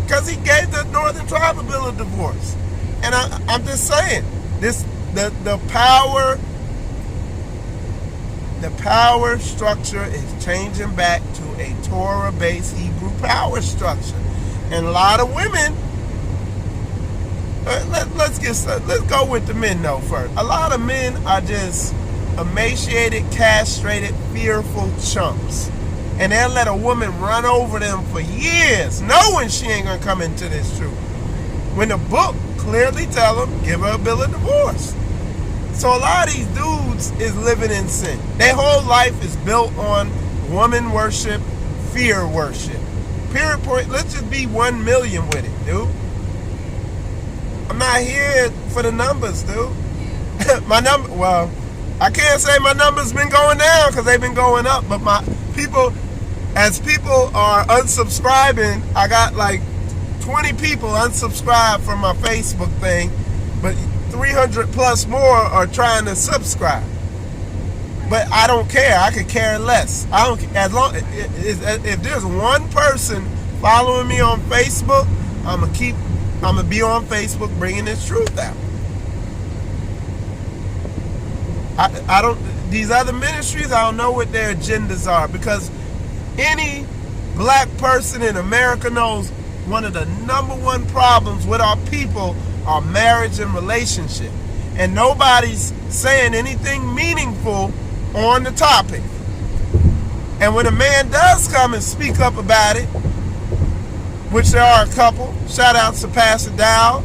Because he gave the Northern Tribe a bill of divorce. And I'm just saying, the power structure is changing back to a Torah-based Hebrew power structure. And a lot of women, let's go with the men though first. A lot of men are just emaciated, castrated, fearful chumps. And they'll let a woman run over them for years, knowing she ain't gonna come into this truth. When the book clearly tell them, give her a bill of divorce. So a lot of these dudes is living in sin. Their whole life is built on woman worship, fear worship. Period, point. Let's just be 1 million with it, dude. I'm not here for the numbers, dude. My number, well, I can't say my numbers been going down because they've been going up, but my people, as people are unsubscribing, I got like 20 people unsubscribed from my Facebook thing, but 300 plus more are trying to subscribe. But I don't care. I could care less. I don't, as long if there's one person following me on Facebook, I'm gonna be on Facebook bringing this truth out. I don't, these other ministries, I don't know what their agendas are, because any black person in America knows one of the number one problems with our people are marriage and relationship. And nobody's saying anything meaningful on the topic. And when a man does come and speak up about it, which there are a couple, shout out to Pastor Dow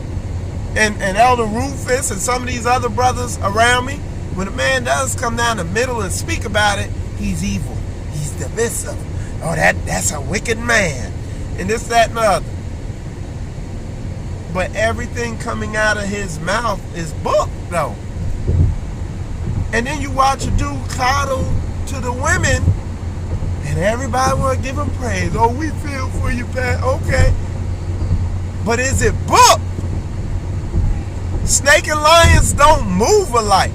and Elder Rufus and some of these other brothers around me, when a man does come down the middle and speak about it, he's evil, he's divisive. Oh, that's a wicked man. And this, that, and the other. But everything coming out of his mouth is booked, though. And then you watch a dude coddle to the women, and everybody want to give him praise. Oh, we feel for you, Pat. Okay. But is it booked? Snake and lions don't move alike.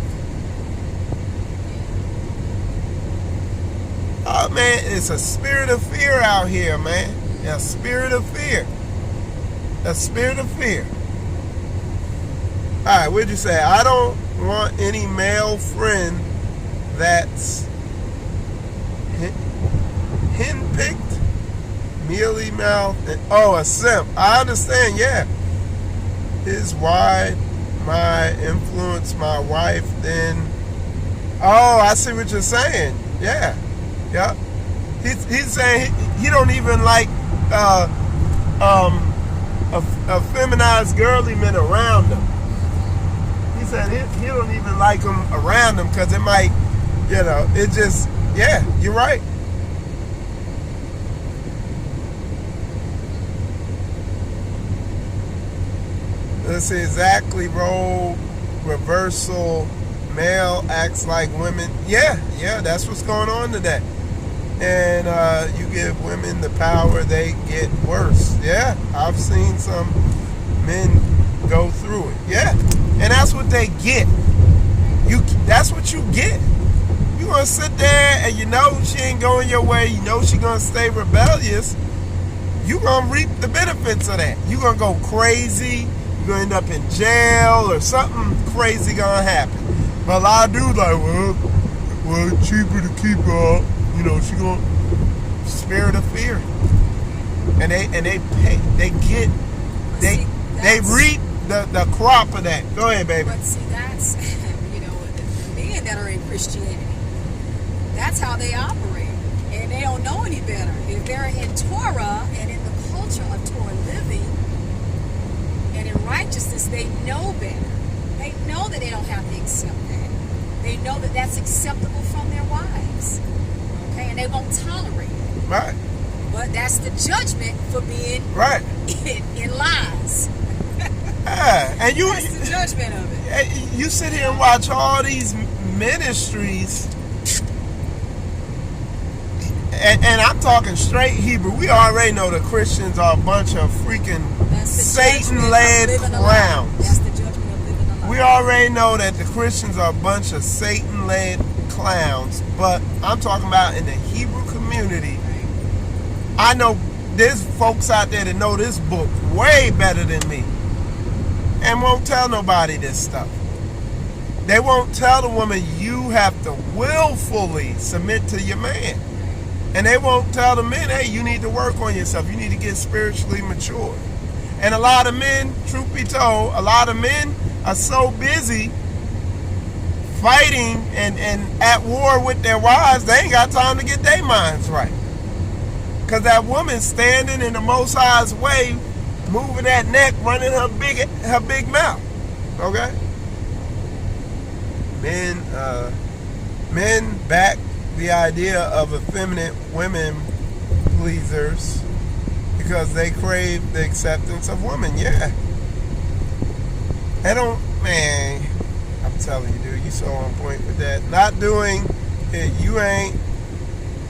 Oh, man, it's a spirit of fear out here, man. A spirit of fear. A spirit of fear. All right, what'd you say? I don't want any male friend that's henpicked, mealy mouth, and a simp. I understand, yeah. Is why my influence my wife then. Oh, I see what you're saying. Yeah. Yeah. He's saying he don't even like a feminized girly men around him. He said he don't even like them around him because it might, it just, yeah, you're right. Let's see, exactly, role reversal, male acts like women. Yeah, that's what's going on today. And you give women the power, they get worse. Yeah, I've seen some men go through it. Yeah, and that's what they get. That's what you get. You're going to sit there and she ain't going your way. She going to stay rebellious. You're going to reap the benefits of that. You're going to go crazy. You're going to end up in jail or something crazy going to happen. But a lot of dudes like, well, it's cheaper to keep her. She going spirit of fear, and they reap the crop of that. Go ahead, baby. But see, that's the men that are in Christianity. That's how they operate, and they don't know any better. If they're in Torah and in the culture of Torah living and in righteousness, they know better. They know that they don't have to accept that. They know that that's acceptable from their wives. And they won't tolerate it. Right. But that's the judgment for being right in lies. Yeah, and that's the judgment of it. You sit here and watch all these ministries, and I'm talking straight Hebrew. We already know the Christians are a bunch of freaking Satan-led clowns. That's the judgment of living a lie. We already know that the Christians are a bunch of Satan-led clowns, but I'm talking about in the Hebrew community. I know there's folks out there that know this book way better than me and won't tell nobody this stuff. They won't tell the woman you have to willfully submit to your man. And they won't tell the men, hey, you need to work on yourself. You need to get spiritually mature. And a lot of men, truth be told, a lot of men are so busy fighting and at war with their wives, they ain't got time to get their minds right. Because that woman standing in the Most High's way, moving that neck, running her big mouth. Okay? Men back the idea of effeminate women pleasers because they crave the acceptance of women. Yeah. They don't, man, I'm telling you, dude, you so on point with that. Not doing it, you ain't.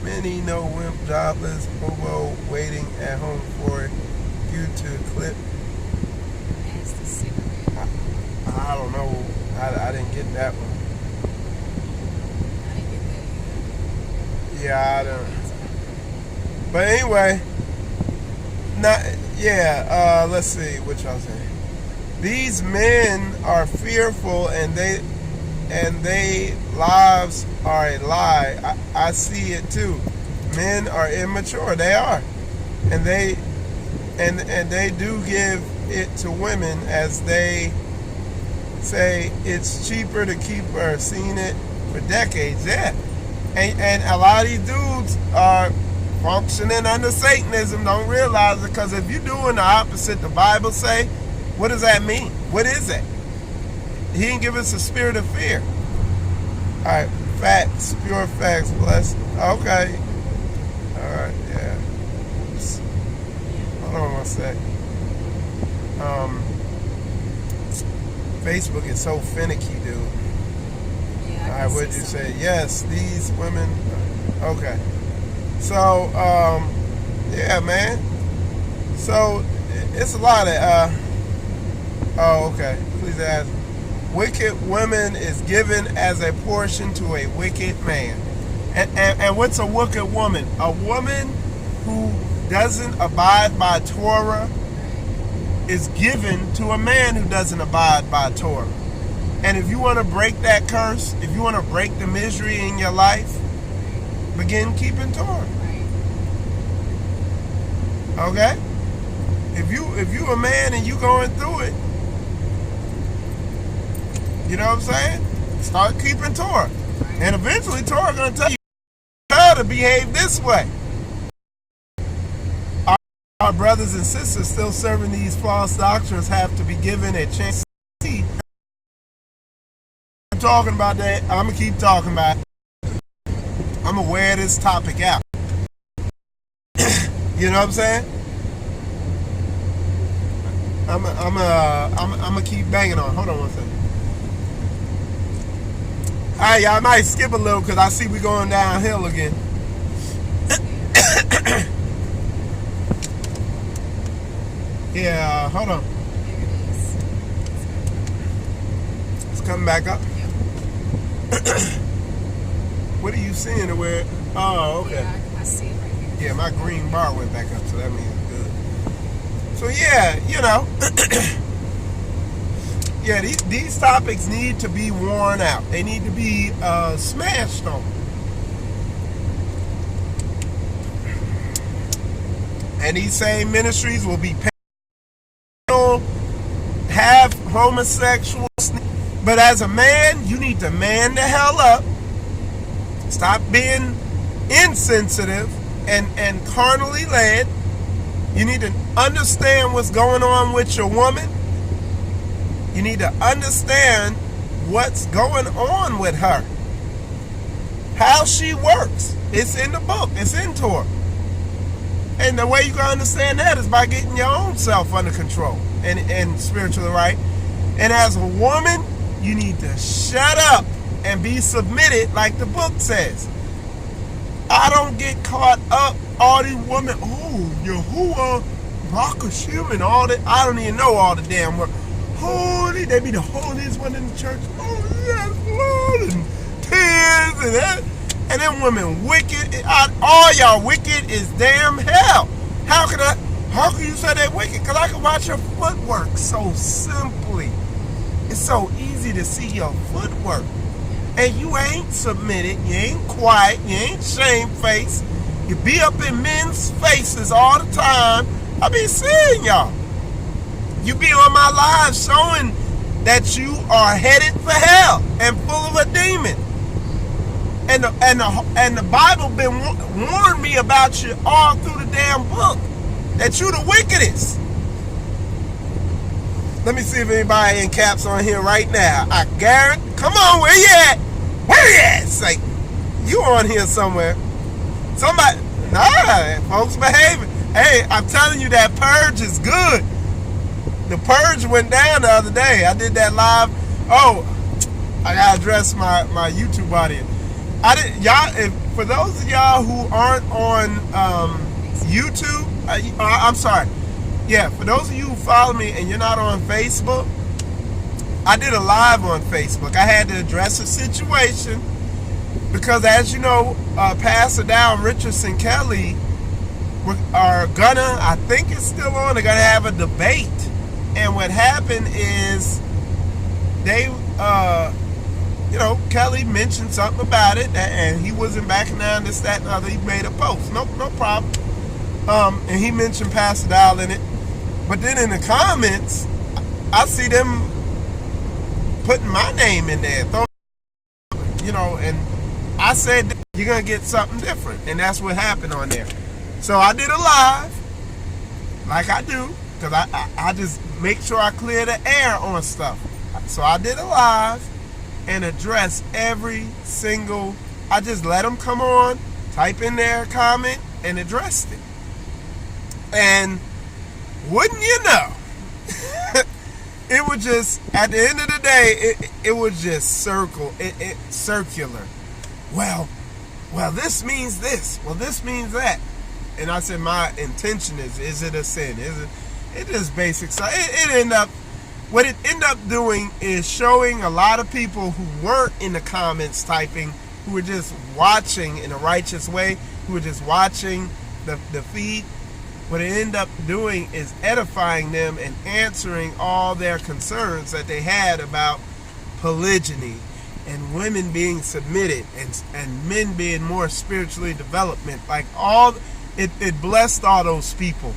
Many no wimp, jobless, hobo, waiting at home for you to clip. I don't know. I didn't get that one. Yeah, I don't. But anyway, let's see what y'all saying. These men are fearful and they lives are a lie. I see it too. Men are immature. They are. and they do give it to women, as they say it's cheaper to keep her seeing it for decades. Yeah, and a lot of these dudes are functioning under Satanism, don't realize it, because if you're doing the opposite the Bible say, what does that mean? What is that? He didn't give us a spirit of fear. All right, facts, pure facts, blessed. Okay. All right, yeah. Oops. Hold on one sec. Facebook is so finicky, dude. Yeah, All right, what'd you say? Yes, these women. Okay. So, yeah, man. So, it's a lot of, oh, okay. Please ask. Wicked women is given as a portion to a wicked man. And what's a wicked woman? A woman who doesn't abide by Torah is given to a man who doesn't abide by Torah. And if you want to break that curse, if you want to break the misery in your life, begin keeping Torah. Okay? If you a man and you going through it, you know what I'm saying? Start keeping Torah. And eventually Torah gonna tell you how to behave this way. Our brothers and sisters still serving these false doctrines have to be given a chance to see. I'm talking about that. I'm gonna keep talking about it. I'm gonna wear this topic out. You know what I'm saying? I'm gonna keep banging on. Hold on one second. All right, y'all, I might skip a little because I see we going downhill again. Yeah, hold on. There it is. It's coming back up. What are you seeing to where? Oh, okay. Yeah, I see it right here. Yeah, my green bar went back up, so that means good. So yeah, you know. Yeah, these topics need to be worn out. They need to be smashed on. And these same ministries will be paid, have homosexuals. But as a man, you need to man the hell up. Stop being insensitive and carnally led. You need to understand what's going on with your woman. You need to understand what's going on with her. How she works. It's in the book. It's in Torah. And the way you can understand that is by getting your own self under control and spiritually right. And as a woman, you need to shut up and be submitted like the book says. I don't get caught up, all these women, oh, Yahuwah, Rakashim, and all that. I don't even know all the damn words. Holy, they be the holiest one in the church. Oh, yes, Lord, and tears and that. And them women wicked. All y'all wicked is damn hell. How can you say they wicked? Because I can watch your footwork so simply. It's so easy to see your footwork. And you ain't submitted, you ain't quiet, you ain't shamefaced. You be up in men's faces all the time. I be seeing y'all. You be on my live showing that you are headed for hell and full of a demon. And the Bible been warned me about you all through the damn book. That you the wickedest. Let me see if anybody in caps on here right now. I Garrett, come on, where you at? Where you at? Say, you on here somewhere. Somebody, nah, folks behaving. Hey, I'm telling you that purge is good. The purge went down the other day. I did that live. Oh, I gotta address my YouTube audience. For those of y'all who aren't on YouTube, I'm sorry. Yeah, for those of you who follow me and you're not on Facebook, I did a live on Facebook. I had to address a situation because, as you know, Pastor Dow Richardson Kelly are gonna, I think it's still on, they're gonna have a debate. And what happened is they, Kelly mentioned something about it, and he wasn't backing down, this, that, and other. He made a post. No problem. And he mentioned Pastor Dow in it. But then in the comments, I see them putting my name in there, and I said you're gonna get something different, and that's what happened on there. So I did a live, like I do, because I just make sure I clear the air on stuff. So I did a live and addressed every single. I just let them come on, type in their comment, and addressed it. And wouldn't you know, it was just, at the end of the day, it was just circular. Well, this means this. Well, this means that. And I said, my intention is it a sin? It is basic. So what it ended up doing is showing a lot of people who weren't in the comments typing, who were just watching in a righteous way, who were just watching the feed. What it ended up doing is edifying them and answering all their concerns that they had about polygyny and women being submitted and men being more spiritually development. Like it blessed all those people.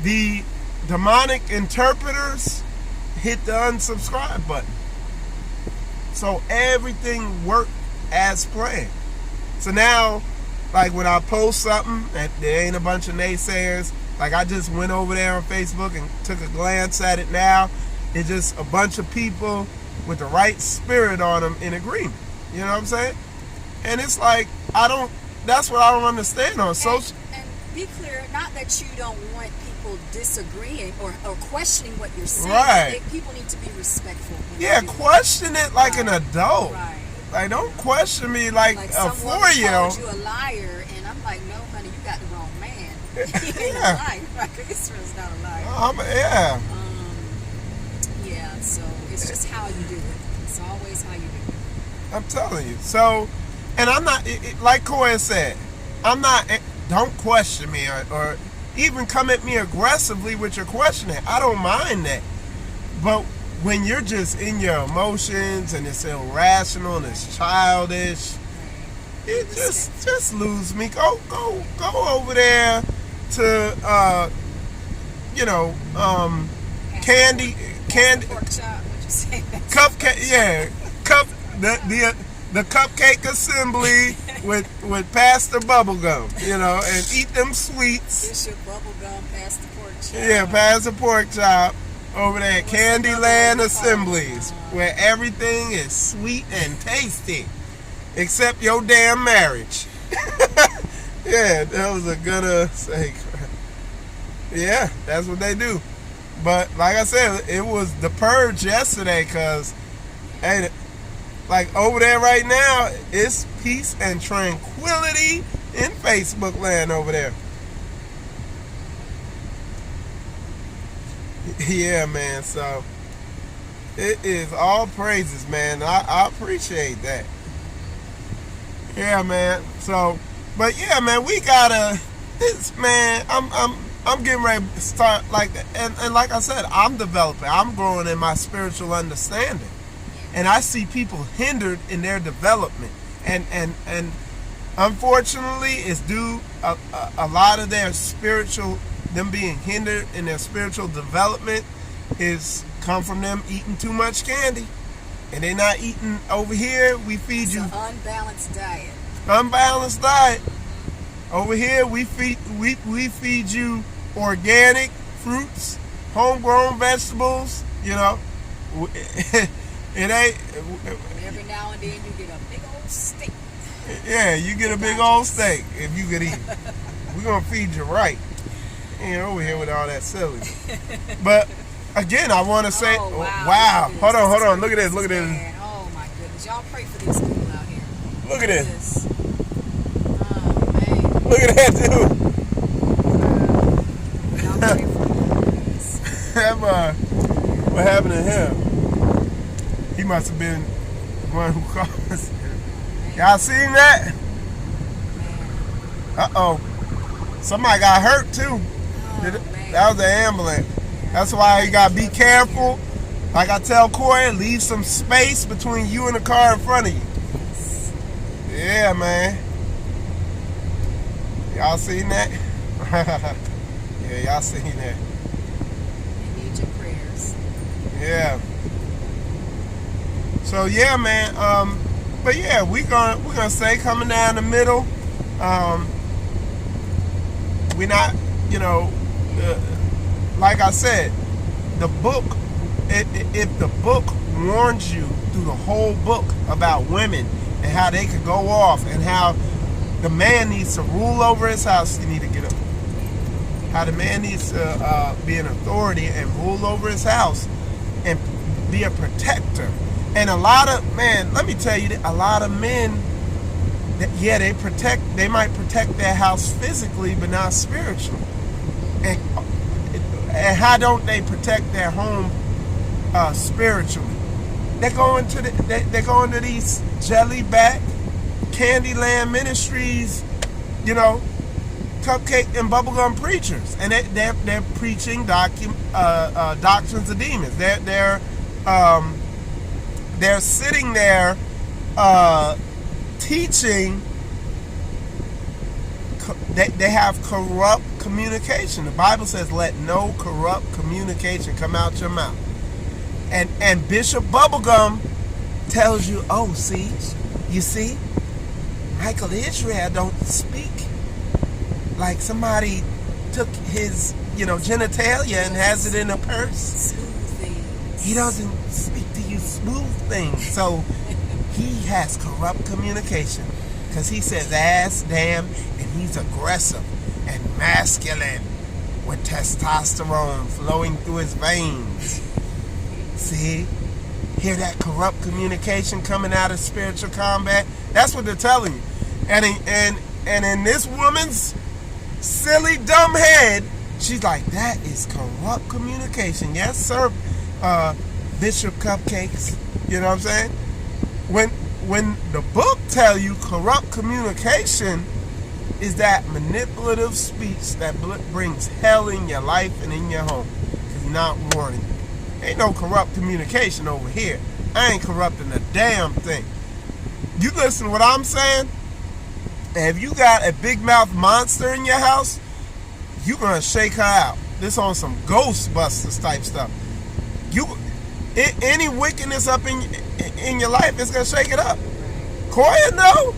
The demonic interpreters hit the unsubscribe button. So everything worked as planned. So now, like when I post something that there ain't a bunch of naysayers, like I just went over there on Facebook and took a glance at it now, it's just a bunch of people with the right spirit on them in agreement. You know what I'm saying? And it's like, that's what I don't understand on social. And be clear, not that you don't want people disagreeing or questioning what you're saying. Right. People need to be respectful. Yeah, question it like an adult. Right. Like, don't question me like a some 4-year-old. Called you a liar, and I'm like, no, honey, you got the wrong man. He ain't a liar. Right? Israel's not a liar. Yeah. Yeah. So it's just how you do it. It's always how you do it. I'm telling you. So, and I'm not like Qoya said. I'm not. Don't question me or even come at me aggressively with your questioning. I don't mind that, but when you're just in your emotions and it's irrational and it's childish, it just lose me. Go over there to candy Pork chop, what you say? cupcake, the cupcake assembly with Pastor Bubblegum, and eat them sweets. It's your bubblegum past the pork chop. Yeah, Pastor Pork Chop. Over there at Candyland Assemblies, where everything is sweet and tasty, except your damn marriage. Yeah, that was a good say. Yeah, that's what they do. But like I said, it was the purge yesterday, because, hey, like over there right now, it's peace and tranquility in Facebook land over there. Yeah, man. So it is all praises, man. I appreciate that. Yeah, man. So, but yeah, man, we gotta. This man, I'm getting ready to start and like I said, I'm developing. I'm growing in my spiritual understanding, and I see people hindered in their development, and unfortunately, it's due a lot of their spiritual. Them being hindered in their spiritual development is come from them eating too much candy, and they're not eating. Over here we feed you an unbalanced diet. Unbalanced diet. Over here we feed you organic fruits, homegrown vegetables. It ain't. Every now and then you get a big old steak. Yeah, you get a big old steak if you could eat. We're gonna feed you right. Over here with all that silly. But again, I want to say, wow. Hold on. Look at this. Man. Oh my goodness. Y'all pray for these people out here. Look at this. Oh man. Look at that dude. Y'all pray for them. What happened to him? He must have been the one who caused us. Y'all seen that? Uh-oh. Somebody got hurt too. That was the ambulance. That's why you gotta be careful. Like I tell Qoya, leave some space between you and the car in front of you. Yeah, man. Y'all seen that? Yeah, y'all seen that. They need your prayers. Yeah. So yeah, man. But yeah, we're gonna say coming down the middle. We're not, like I said, the book. If the book warns you through the whole book about women and how they could go off and how the man needs to rule over his house, you need to get up. How the man needs to be an authority and rule over his house and be a protector. And a lot of, man, let me tell you, a lot of men, they might protect their house physically, but not spiritually. And how don't they protect their home spiritually? They're going to these jelly-back Candyland ministries, cupcake and bubblegum preachers, and they're preaching doctrines of demons. They're sitting there teaching. They have corrupt communication. The Bible says, "Let no corrupt communication come out your mouth." And Bishop Bubblegum tells you, "Oh, you see, Michael Israel don't speak like somebody took his, genitalia and has it in a purse. Smooth things. He doesn't speak to you smooth things." So he has corrupt communication because he says ass, damn, and he's aggressive and masculine with testosterone flowing through his veins. See? Hear that corrupt communication coming out of spiritual combat? That's what they're telling you. And in this woman's silly, dumb head, she's like, that is corrupt communication. Yes, sir, Bishop Cupcakes. You know what I'm saying? When the book tell you corrupt communication is that manipulative speech that brings hell in your life and in your home. Because you're not warning you. Ain't no corrupt communication over here. I ain't corrupting a damn thing. You listen to what I'm saying? And if you got a big mouth monster in your house, you gonna shake her out. This on some Ghostbusters type stuff. Any wickedness up in your life, it's gonna shake it up. Qoya, no.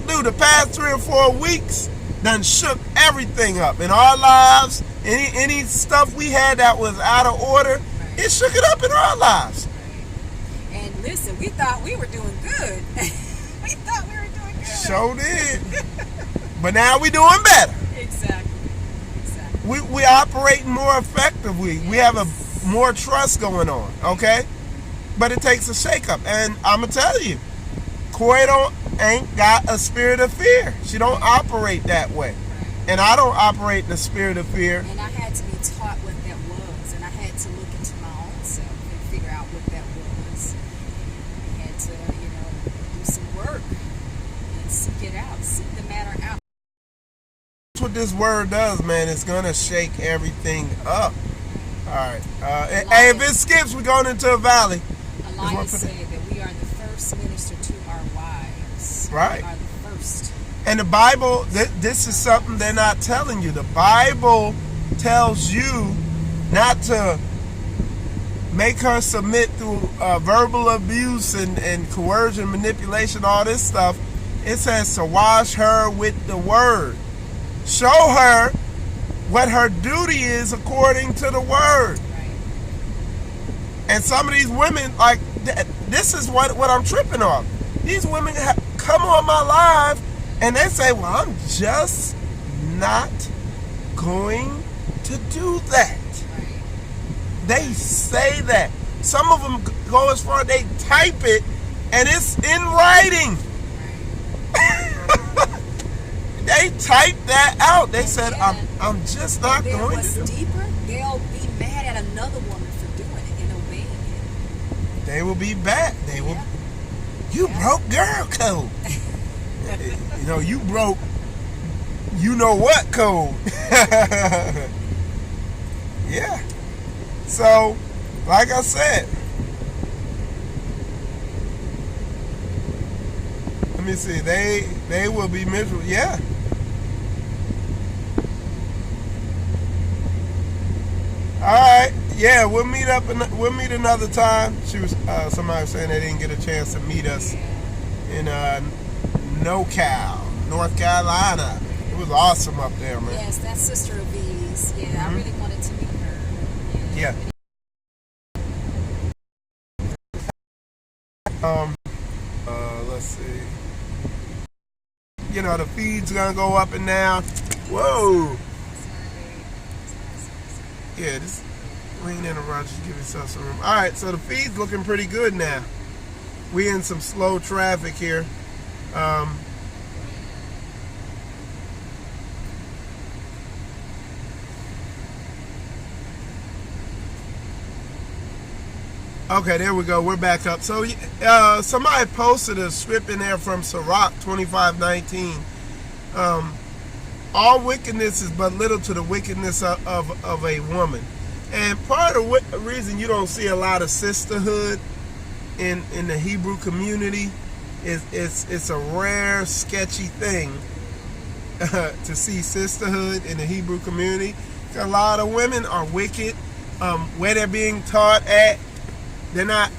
Dude, the past 3 or 4 weeks done shook everything up in our lives. Any stuff we had that was out of order, it shook it up in our lives. And listen, we thought we were doing good. We thought we were doing good. Sure did. But now we doing better. Exactly. We operating more effectively. We have more trust going on, okay? But it takes a shakeup. And I'm going to tell you, Qoya ain't got a spirit of fear. She don't operate that way. And I don't operate in the spirit of fear. And I had to be taught what that was. And I had to look into my own self and figure out what that was. I had to, do some work and seek it out, seek the matter out. That's what this word does, man. It's going to shake everything up. All right. Hey, if it skips, we're going into a valley. Elias said that we are the first minister to our wives. Right. We are the first. And the Bible, this is something they're not telling you. The Bible tells you not to make her submit through verbal abuse and coercion, manipulation, all this stuff. It says to wash her with the word. Show her what her duty is according to the word. Right. And some of these women, like, this is what I'm tripping off. These women come on my live and they say, well, I'm just not going to do that. Right. They say that. Some of them go as far as they type it and it's in writing. They typed that out. They said, I'm just not going to do it. Deeper, they'll be mad at another woman for doing it and obeying it. They will be back. They will. You broke girl code. You broke. You know what code? Yeah. So, like I said, let me see. They will be miserable. Yeah. All right, yeah, we'll meet up. We'll meet another time. She was somebody was saying they didn't get a chance to meet us in NoCal, North Carolina. It was awesome up there, man. Yes, that's Sister of V's. Yeah, I really wanted to meet her. Yeah. Let's see. You know, the feed's gonna go up and down. Whoa. Yeah, we ain't in a rush. Just give yourself some room. All right, so the feed's looking pretty good now. We in some slow traffic here. Okay, there we go. We're back up. So somebody posted a script in there from Sirach 25:19. All wickedness is but little to the wickedness of a woman. And part of the reason you don't see a lot of sisterhood in the Hebrew community is it's a rare, sketchy thing to see sisterhood in the Hebrew community. A lot of women are wicked. Where they're being taught at, they're not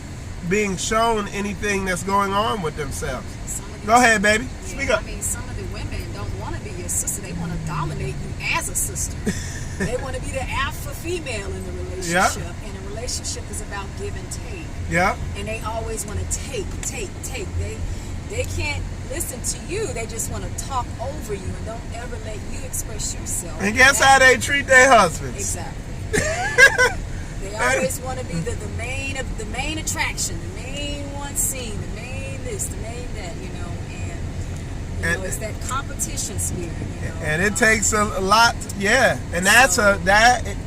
being shown anything that's going on with themselves. Go ahead, baby. Speak up. I mean, some of the women don't want to be your sister. They want to dominate you as a sister. They want to be the alpha female in the relationship. Yep. And a relationship is about give and take. Yeah. And they always want to take. They can't listen to you. They just want to talk over you and don't ever let you express yourself. And guess how they treat their husbands? Exactly. They always want to be the main attraction, the main one seen, the main this, the main that, you know, and it's that competition spirit, you know. And it takes a lot, yeah. And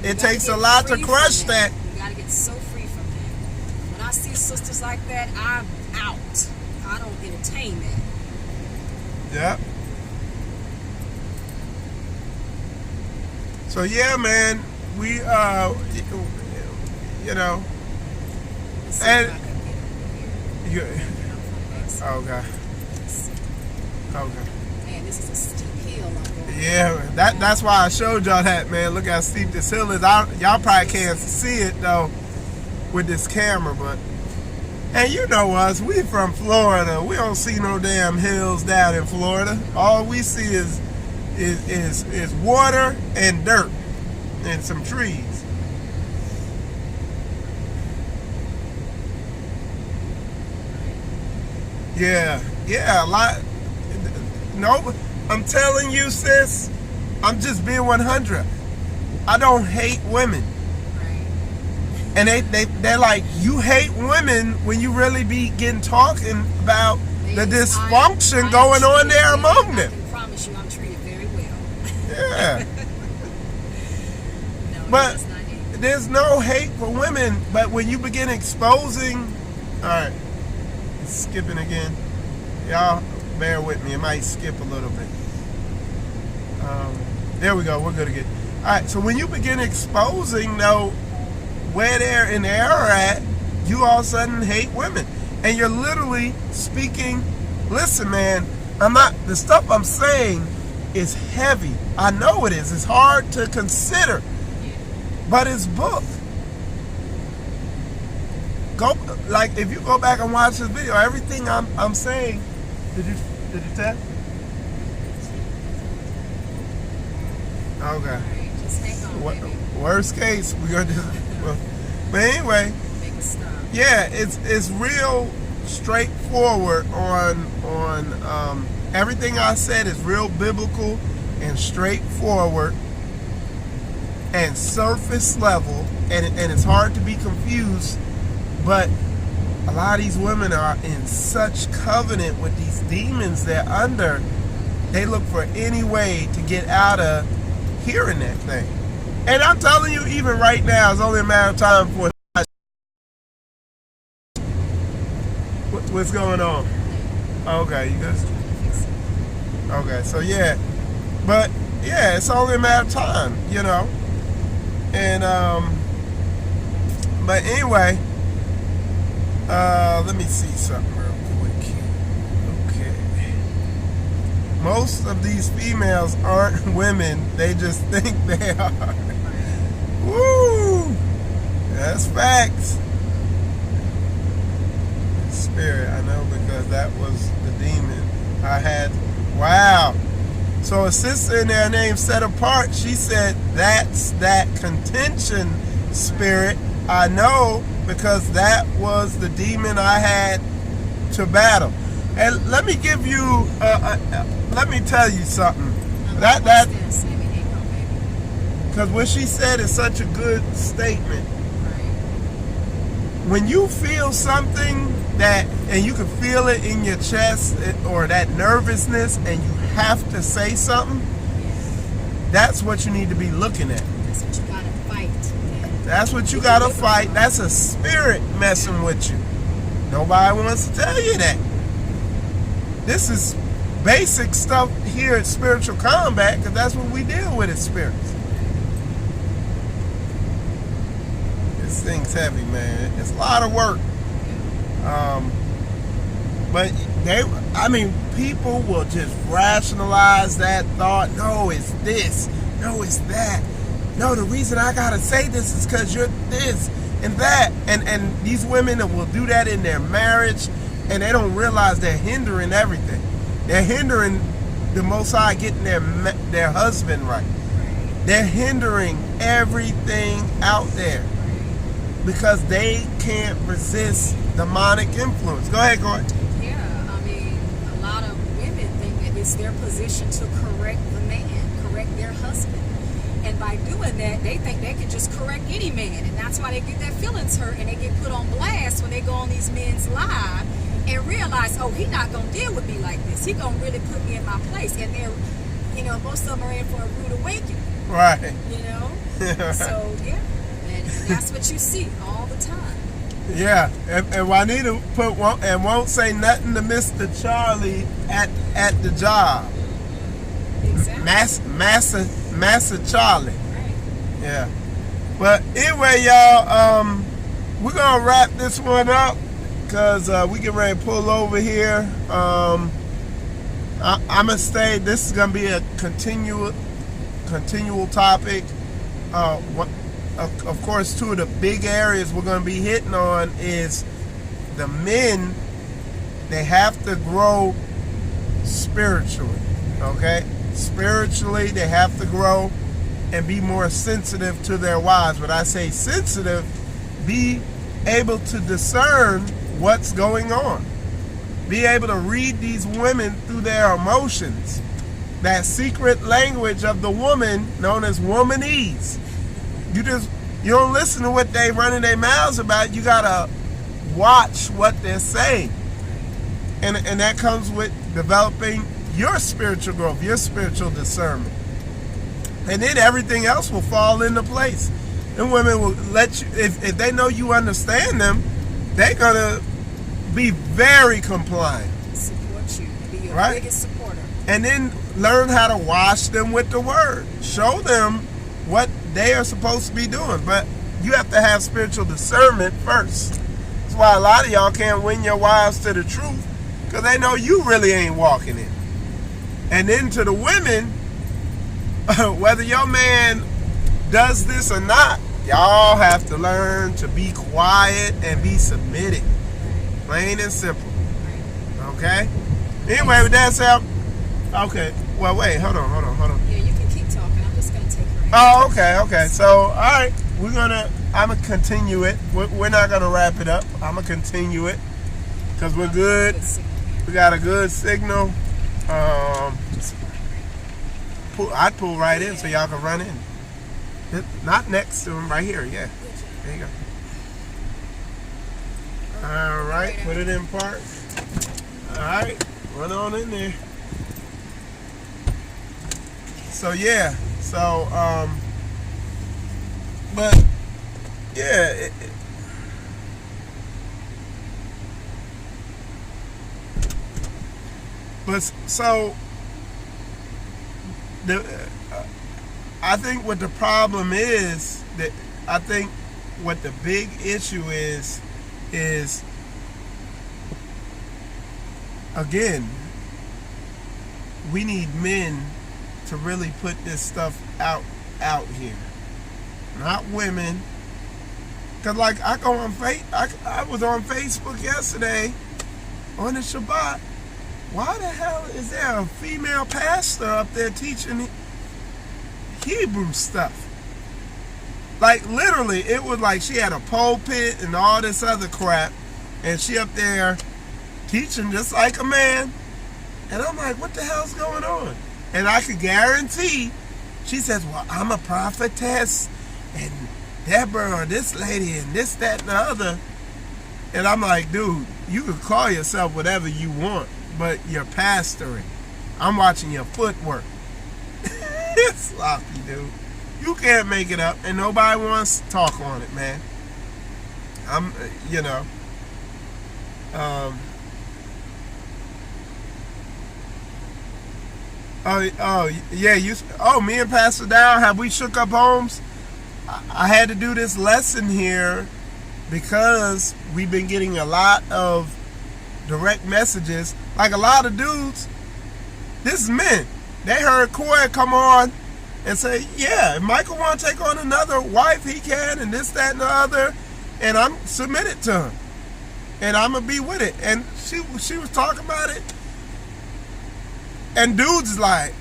it takes a lot to crush that. You gotta get so free from that. When I see sisters like that, I'm out. I don't entertain that. Yeah. So yeah, man, we you know, and you, okay. Man, this is a steep hill I'm going. Yeah, that's why I showed y'all that, man. Look how steep this hill is. Y'all probably can't see it though with this camera, but and you know us, we from Florida. We don't see no damn hills down in Florida. All we see is water and dirt and some trees. Yeah, a lot. No, I'm telling you, sis, I'm just being 100. I don't hate women. Right. And they're like, you hate women when you really be talking about the dysfunction going on there among them. I can promise you I'm treated very well. Yeah. No, But it's not it. there's no hate for women, but when you begin exposing, all right, it's skipping again. Y'all bear with me. It might skip a little bit. There we go. We're good again. All right. So when you begin exposing, though, where they're in error at, you all of a sudden hate women, and you're literally speaking. Listen, man. The stuff I'm saying is heavy. I know it is. It's hard to consider, but it's book. If you go back and watch this video, everything I'm saying. Did you test? Okay. Right, just hang on, baby. Worst case, we're gonna just. But anyway, Make it stop. yeah, it's real straightforward on everything I said is real biblical and straightforward and surface level, and it's hard to be confused, but a lot of these women are in such covenant with these demons they're under, they look for any way to get out of hearing that thing. And I'm telling you, even right now, it's only a matter of time for what's going on. Okay, you good? Okay, so yeah. But yeah, it's only a matter of time, you know. And but anyway, let me see something real quick. Okay. Most of these females aren't women, they just think they are. Woo! That's facts. Spirit, I know, because that was the demon I had. Wow. So a sister in there named Set Apart, she said, that's that contention spirit. I know, because that was the demon I had to battle. And let me give you, let me tell you something. That because what she said is such a good statement. When you feel something that, and you can feel it in your chest, or that nervousness, and you have to say something, that's what you need to be looking at. That's what you gotta fight. That's what you gotta fight. That's a spirit messing with you. Nobody wants to tell you that. This is basic stuff here at Spiritual Combat, because that's what we deal with as spirits. This thing's heavy, man. It's a lot of work. But people will just rationalize that thought. No, it's this. No, it's that. No, the reason I gotta say this is because you're this and that. And these women will do that in their marriage, and they don't realize they're hindering everything. They're hindering the Most High getting their husband right. They're hindering everything out there because they can't resist demonic influence. Go ahead, Qoya. Yeah, I mean, a lot of women think that it's their position to correct the man, correct their husband. And by doing that, they think they can just correct any man. And that's why they get their feelings hurt and they get put on blast when they go on these men's live and realize, oh, he not going to deal with me like this. He going to really put me in my place. And they're, most of them are in for a rude awakening. Right. So, yeah. And that's what you see all the time. Yeah. And Juanita won't say nothing to Mr. Charlie at the job. Exactly. Master Charlie. Right. Yeah. But anyway, y'all, we're going to wrap this one up because we get ready to pull over here. I'm going to stay. This is going to be a continual topic. Of course, two of the big areas we're going to be hitting on is the men. They have to grow spiritually, okay? Spiritually, they have to grow and be more sensitive to their wives. When I say sensitive, be able to discern what's going on. Be able to read these women through their emotions. That secret language of the woman known as womanese. You don't listen to what they running their mouths about. You gotta watch what they're saying. And that comes with developing your spiritual growth, your spiritual discernment. And then everything else will fall into place. And women will let you, if they know you understand them, they're going to be very compliant. Support you. Be your right? biggest supporter. And then learn how to wash them with the word. Show them what they are supposed to be doing. But you have to have spiritual discernment first. That's why a lot of y'all can't win your wives to the truth, because they know you really ain't walking in. And then to the women, whether your man does this or not, y'all have to learn to be quiet and be submitted. Plain and simple. Okay? Anyway, with that said, okay. Well, wait, hold on. Yeah, you can keep talking. I'm just going to take her. Oh, okay. So, all right, I'm going to continue it. We're not going to wrap it up. I'm going to continue it because we're good. We got a good signal. I'd pull right in so y'all can run in. Not next to him, right here. Yeah. There you go. All right, put it in park. All right, run on in there. So yeah, but yeah. I think what the problem is, I think what the big issue is again, we need men to really put this stuff out here. Not women, Cause like I go on I was on Facebook yesterday on the Shabbat. Why the hell is there a female pastor up there teaching Hebrew stuff? Like literally, it was like she had a pulpit and all this other crap, and she up there teaching just like a man. And I'm like, what the hell's going on? And I could guarantee, she says, well, I'm a prophetess, and Deborah, or this lady, and this, that, and the other. And I'm like, dude, you can call yourself whatever you want, but you're pastoring. I'm watching your footwork. It's sloppy, dude. You can't make it up, and nobody wants to talk on it, man. Me and Pastor Dow, have we shook up homes? I had to do this lesson here because we've been getting a lot of direct messages. Like a lot of dudes, this is men. They heard Qoya come on and say, yeah, if Michael want to take on another wife, he can, and this, that, and the other, and I'm submitted to him, and I'm gonna be with it. And she was talking about it, and dudes like,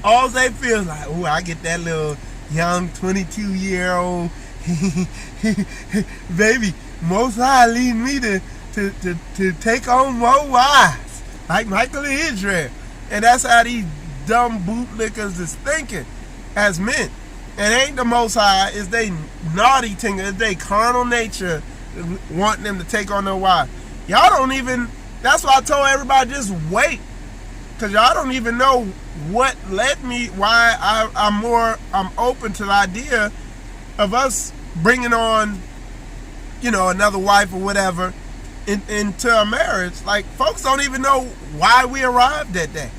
all they feel is like, oh, I get that little young 22-year-old baby. Most High lead me to take on more wives, like Michael and Israel, and that's how these dumb bootlickers is thinking as men. And ain't the Most High, is they naughty thing, is they carnal nature wanting them to take on their wife. Y'all don't even, that's why I told everybody just wait, because y'all don't even know what led me, why I'm open to the idea of us bringing on, another wife or whatever into a marriage. Like, folks don't even know why we arrived at that.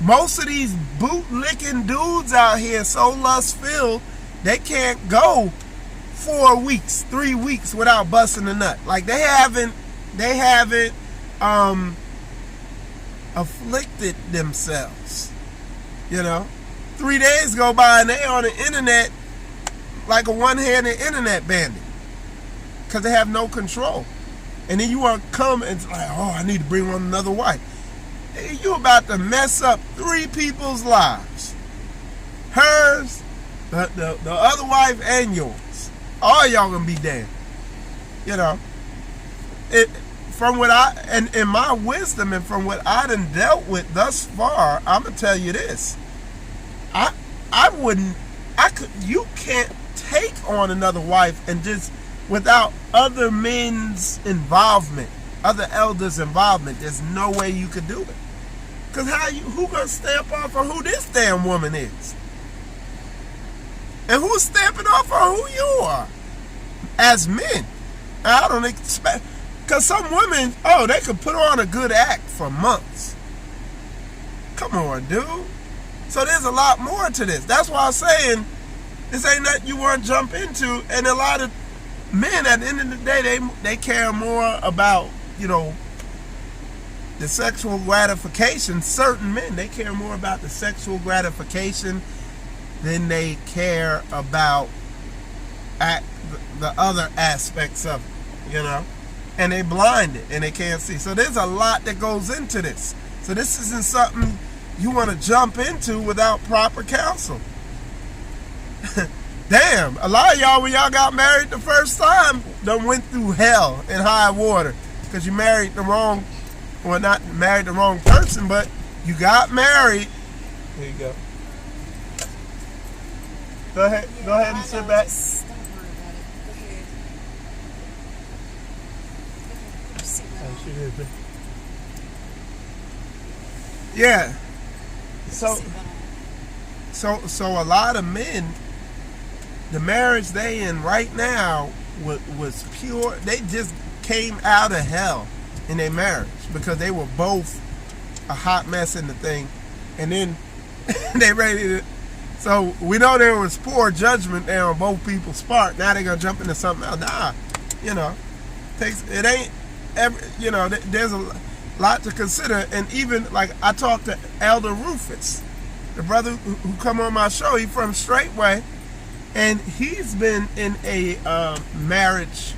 Most of these bootlicking dudes out here so lust-filled, they can't go 4 weeks, 3 weeks without busting a nut. Like they haven't afflicted themselves. 3 days go by and they on the internet like a one-handed internet bandit because they have no control. And then you want to come and like, oh, I need to bring on another wife. You about to mess up 3 people's lives. Hers, the other wife, and yours. All y'all gonna be damned. From what in my wisdom and from what I done dealt with thus far, I'm gonna tell you this. You can't take on another wife and just without other men's involvement, other elders' involvement. There's no way you could do it. Because who gonna stamp off on who this damn woman is? And who's stamping off on who you are? As men. I don't expect, because some women, they could put on a good act for months. Come on, dude. So there's a lot more to this. That's why I'm saying this ain't nothing you want to jump into. And a lot of men, at the end of the day, they care more about, the sexual gratification. Certain men, they care more about the sexual gratification than they care about the other aspects of it, and they blinded and they can't see. So there's a lot that goes into this. So this isn't something you want to jump into without proper counsel. Damn, a lot of y'all, when y'all got married the first time, done went through hell and high water because you married the wrong, well, not married the wrong person, but you got married. There you go. Go ahead and sit back. Just don't worry about it. Go ahead. Put your seatbelt on. Yeah. Put your seatbelt on. So a lot of men, the marriage they in right now was pure. They just came out of hell in their marriage because they were both a hot mess in the thing, and then they ready to. So we know there was poor judgment there on both people's part. Now they're gonna jump into something else. Nah, it ain't every. There's a lot to consider, and even like I talked to Elder Rufus, the brother who come on my show. He from Straightway, And he's been in a marriage.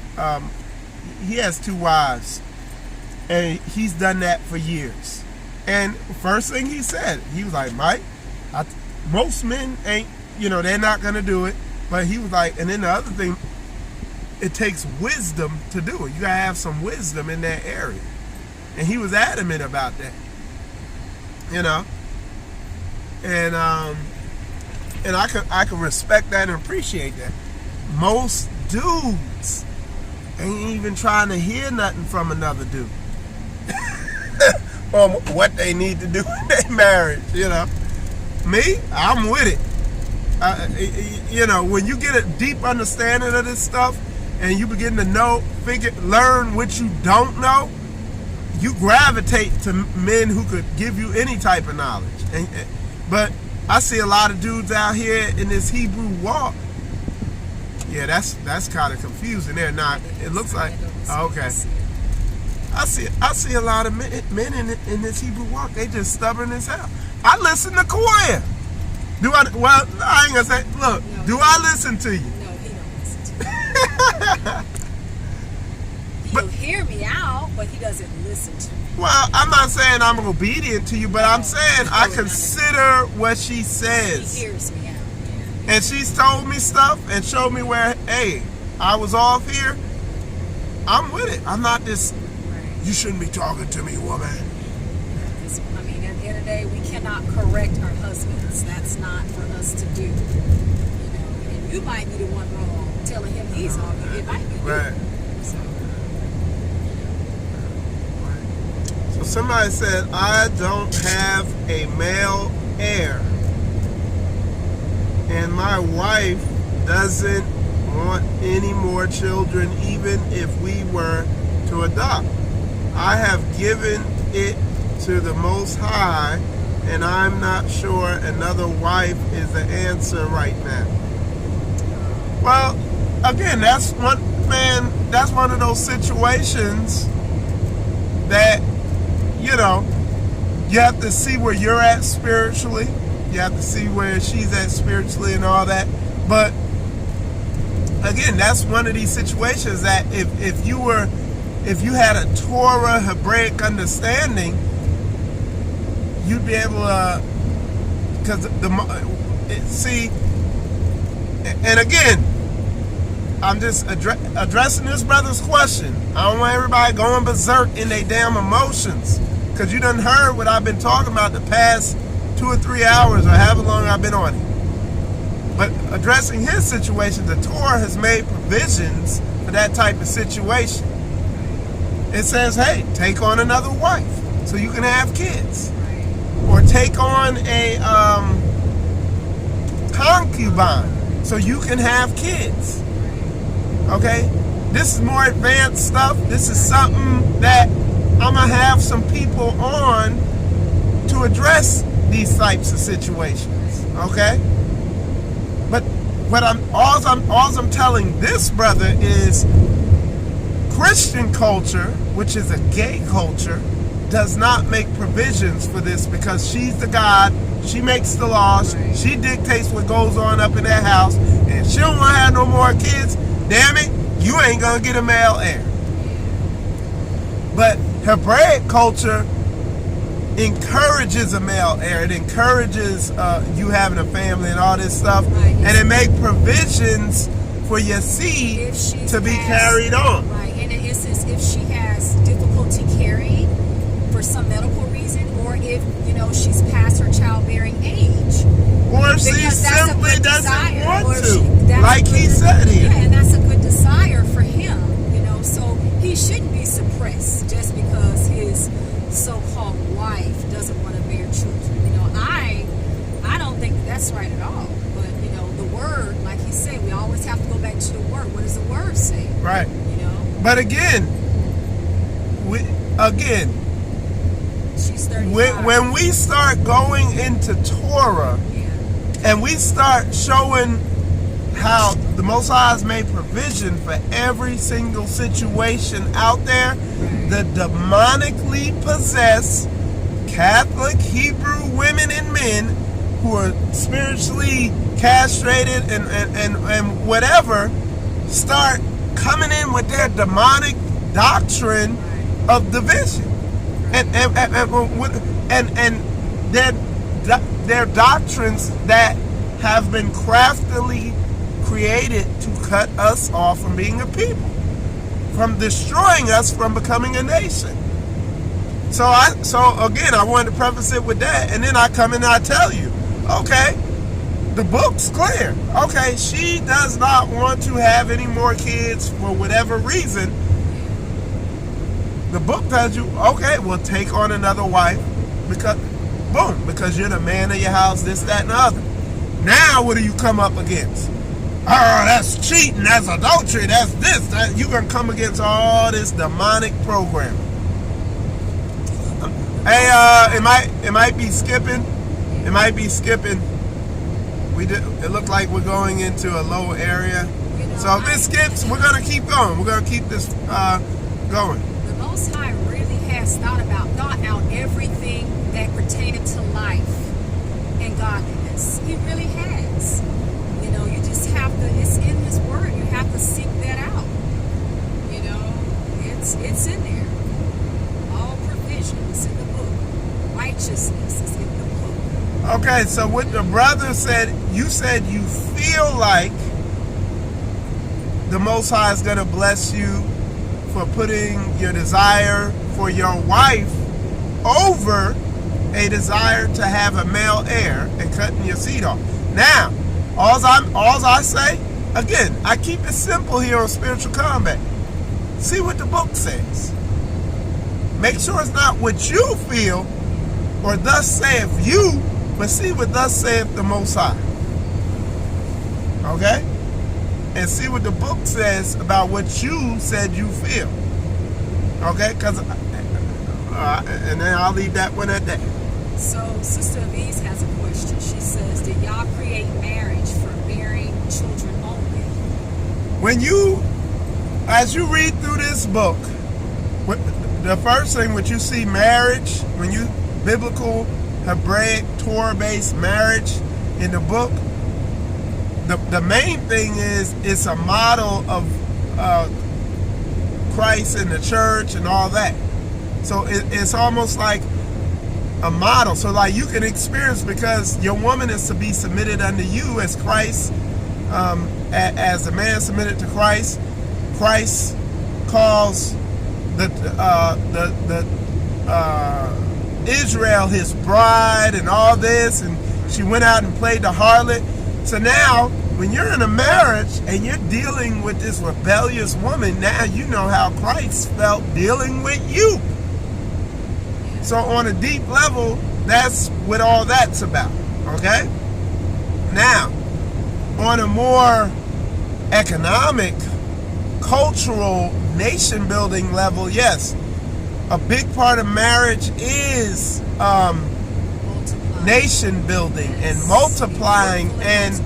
He has 2 wives, and he's done that for years. And first thing he said, he was like, Mike, most men ain't, they're not going to do it. But he was like, and then the other thing, it takes wisdom to do it. You got to have some wisdom in that area. And he was adamant about that. And I can respect that and appreciate that. Most dudes ain't even trying to hear nothing from another dude on what they need to do in their marriage. Me, I'm with it. When you get a deep understanding of this stuff and you begin to learn what you don't know, you gravitate to men who could give you any type of knowledge. But I see a lot of dudes out here in this Hebrew walk. Yeah, that's kind of confusing there. Now, it looks like, okay. I see a lot of men in this Hebrew walk. They just stubborn as hell. I listen to Qoya. Well, I ain't gonna say, look, no, do I listen to you? No, he don't listen to me. He'll hear me out, but he doesn't listen to me. Well, I'm not saying I'm obedient to you, but I'm saying I consider what she says. He hears me out. Yeah. And she's told me stuff and showed me where, hey, I was off here. I'm with it. I'm not this, you shouldn't be talking to me, woman. I mean, at the end of the day, we cannot correct our husbands. That's not for us to do. And you might be the one wrong telling him he's off. It might be right. So somebody said, I don't have a male heir, and my wife doesn't want any more children, even if we were to adopt. I have given it to the Most High, and I'm not sure another wife is the answer right now. Well, again, that's one of those situations that, you have to see where you're at spiritually. You have to see where she's at spiritually and all that. But again, that's one of these situations that if you had a Torah Hebraic understanding, you'd be able to, because see, and again, I'm just addressing this brother's question. I don't want everybody going berserk in their damn emotions, because you done heard what I've been talking about the past 2 or 3 hours or however long I've been on it. But addressing his situation, the Torah has made provisions for that type of situation. It says, hey, take on another wife so you can have kids. Or take on a concubine so you can have kids. Okay? This is more advanced stuff. This is something that I'm going to have some people on to address these types of situations. Okay? But what I'm telling this brother is Christian culture, which is a gay culture, does not make provisions for this, because she's the God, she makes the laws, she dictates what goes on up in that house, and she don't want to have no more kids. Damn it, you ain't gonna get a male heir. But Hebraic culture encourages a male heir. It encourages you having a family and all this stuff, and it make provisions for your seed to be carried on. Right, in an instance, if she has difficulty carrying for some medical reason, or if she's past her childbearing age, or she simply doesn't want to, like he said here. Yeah, and that's a good desire for him. So he shouldn't be suppressed just because his so-called wife doesn't want to bear children. I don't think that's right at all. But the word, like he said, we always have to go back to the word. What does the word say? Right. But again, she's 35. When we start going into Torah, and we start showing how the Most High has made provision for every single situation out there, the demonically possessed Catholic Hebrew women and men who are spiritually castrated and whatever start coming in with their demonic doctrine of division and their doctrines that have been craftily created to cut us off from being a people, from destroying us from becoming a nation. So again, I wanted to preface it with that, and then I come and I tell you, okay, the book's clear. Okay, she does not want to have any more kids for whatever reason. The book tells you, okay, well, take on another wife because you're the man of your house, this, that, and the other. Now, what do you come up against? Oh, that's cheating, that's adultery, that's this, that. You're going to come against all this demonic programming. Hey, it might be skipping. It might be skipping. It looked like we're going into a low area. So if it skips, we're going to keep going. We're going to keep this going. The Most High really has thought out everything that pertained to life and godliness. He really has. You know, you just have to, it's in His Word. You have to seek that out. You know, it's in there. All provision is in the book. Righteousness is in the book. Okay, so what the brother said, you said you feel like the Most High is going to bless you for putting your desire for your wife over a desire to have a male heir and cutting your seed off. Now, all I say, again, I keep it simple here on Spiritual Combat. See what the book says. Make sure it's not what you feel or thus saith you, but see what thus saith the Most High. Okay? And see what the book says about what you said you feel. Okay? Because, and then I'll leave that one at that. So, Sister Aviz has a question. She says, did y'all create marriage for bearing children only? As you read through this book, the first thing, when you see marriage, when you biblical, Hebraic, Torah-based marriage in the book, the main thing is it's a model of Christ and the church and all that. So it's almost like a model. So like you can experience, because your woman is to be submitted unto you as Christ, as the man submitted to Christ. Christ calls Israel his bride and all this, and she went out and played the harlot. So now, when you're in a marriage and you're dealing with this rebellious woman, now you know how Christ felt dealing with you. So on a deep level, that's what all that's about. Okay? Now, on a more economic, cultural, nation-building level, yes, a big part of marriage is nation building and multiplying, and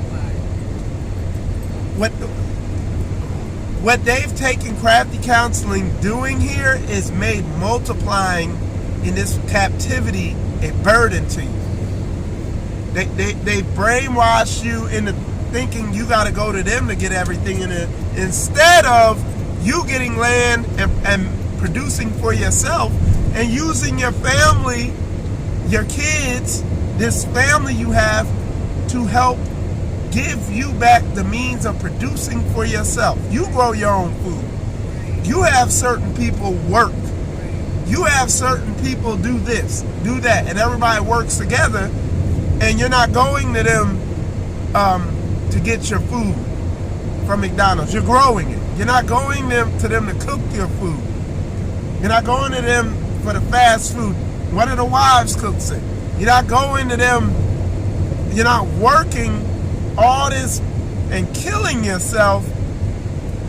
what they've taken crafty counseling doing here is made multiplying in this captivity a burden to you. They brainwash you into thinking you got to go to them to get everything in it, instead of you getting land and producing for yourself and using your family, your kids, this family you have, to help give you back the means of producing for yourself. You grow your own food. You have certain people work. You have certain people do this, do that, and everybody works together, and you're not going to them to get your food from McDonald's. You're growing it. You're not going to them to cook your food. You're not going to them for the fast food. One of the wives cooks it. You're not going to them. You're not working all this and killing yourself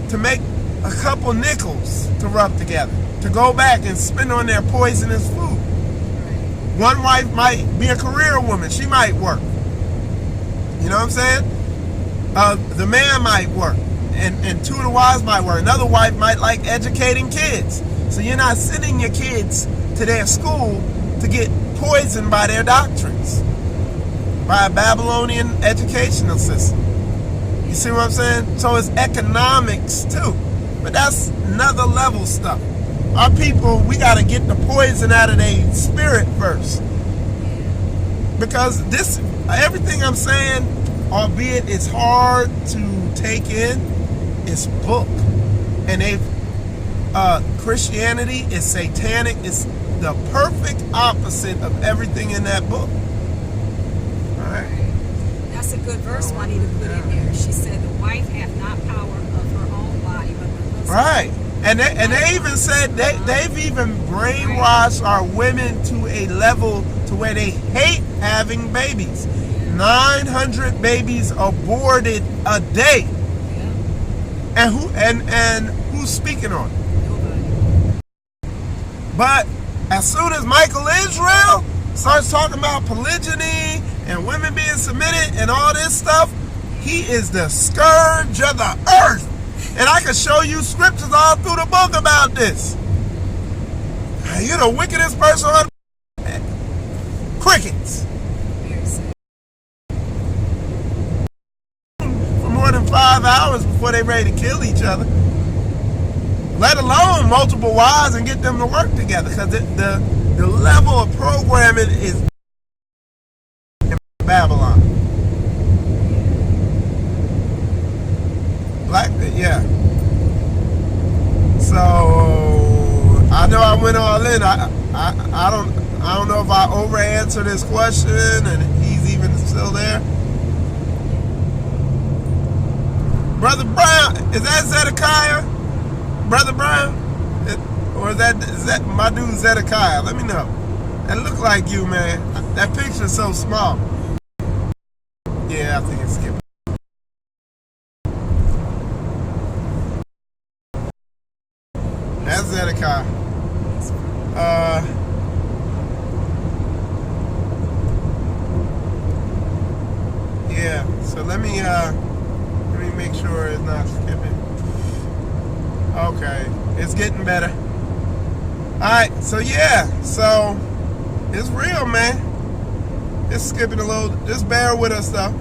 to make a couple nickels to rub together, to go back and spend on their poisonous food. One wife might be a career woman. She might work. You know what I'm saying? The man might work. And two of the wives might work. Another wife might like educating kids. So you're not sending your kids to their school to get poisoned by their doctrines. by a Babylonian educational system. You see what I'm saying? So it's economics too. But that's another level stuff. Our people, we got to get the poison out of their spirit first. Because this, everything I'm saying, albeit it's hard to take in, it's book. And Christianity is satanic. It's the perfect opposite of everything in that book. All right. That's a good verse Juanita put in there. She said, the wife hath not power of her own body, but her husband. Right. And they even said, they've even brainwashed our women to a level to where they hate having babies. 900 babies aborted a day. And who's speaking on it? But as soon as Michael Israel starts talking about polygyny and women being submitted and all this stuff, he is the scourge of the earth. And I can show you scriptures all through the book about this. You're the wickedest person on crickets. For more than 5 hours before they ready to kill each other. Let alone multiple wives and get them to work together. Because the level of programming is in Babylon. Yeah. So I know I went all in. I don't know if I over answered this question and he's even still there. Brother Brown, is that Zedekiah? Brother Brown? Or is that my dude Zedekiah? Let me know. That look like you, man. That picture's so small. Yeah, I think it's skipping. That's Zedekiah. Yeah. So let me make sure it's not skipping. Okay, it's getting better. All right. So yeah. So it's real, man. It's skipping a little. Just bear with us, though.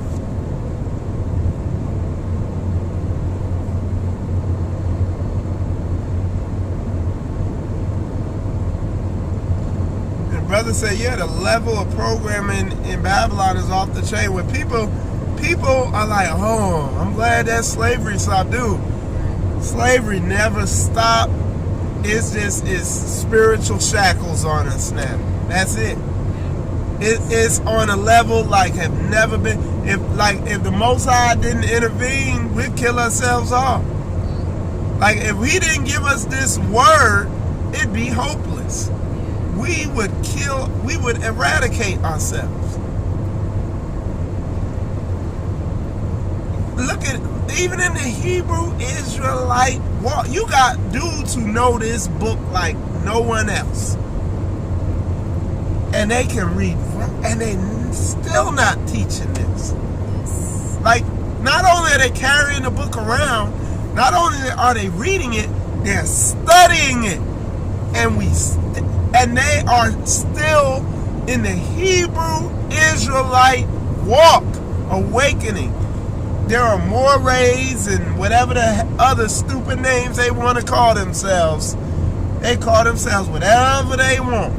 Brother said, yeah, the level of programming in Babylon is off the chain. Where people are like, oh, I'm glad that slavery stopped. Dude, slavery never stopped. It's spiritual shackles on us now. That's it. It's on a level like have never been. If the Most High didn't intervene, we'd kill ourselves off. Like if He didn't give us this word, it'd be hopeless. We would eradicate ourselves. Look at, even in the Hebrew Israelite walk, you got dudes who know this book like no one else. And they can read, and they still not teaching this. Like, not only are they carrying the book around, not only are they reading it, they're studying it. And they are still in the Hebrew Israelite walk, awakening. There are mores and whatever the other stupid names they want to call themselves. They call themselves whatever they want.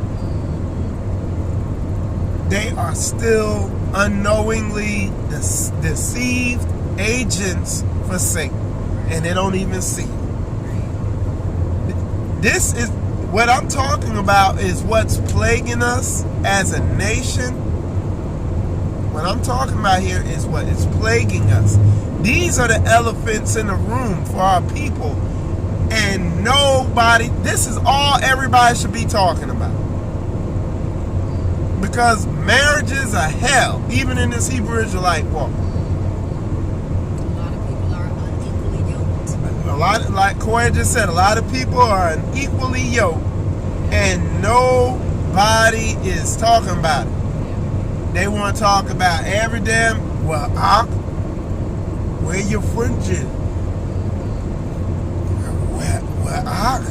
They are still unknowingly deceived agents for Satan. And they don't even see it. This is... What I'm talking about is what's plaguing us as a nation. What I'm talking about here is what is plaguing us. These are the elephants in the room for our people. And nobody, this is all everybody should be talking about. Because marriages are hell, even in this Hebrew Israelite walk. Like Qoya just said, a lot of people are unequally yoked and nobody is talking about it. They want to talk about every damn, well, where your fringes? Well,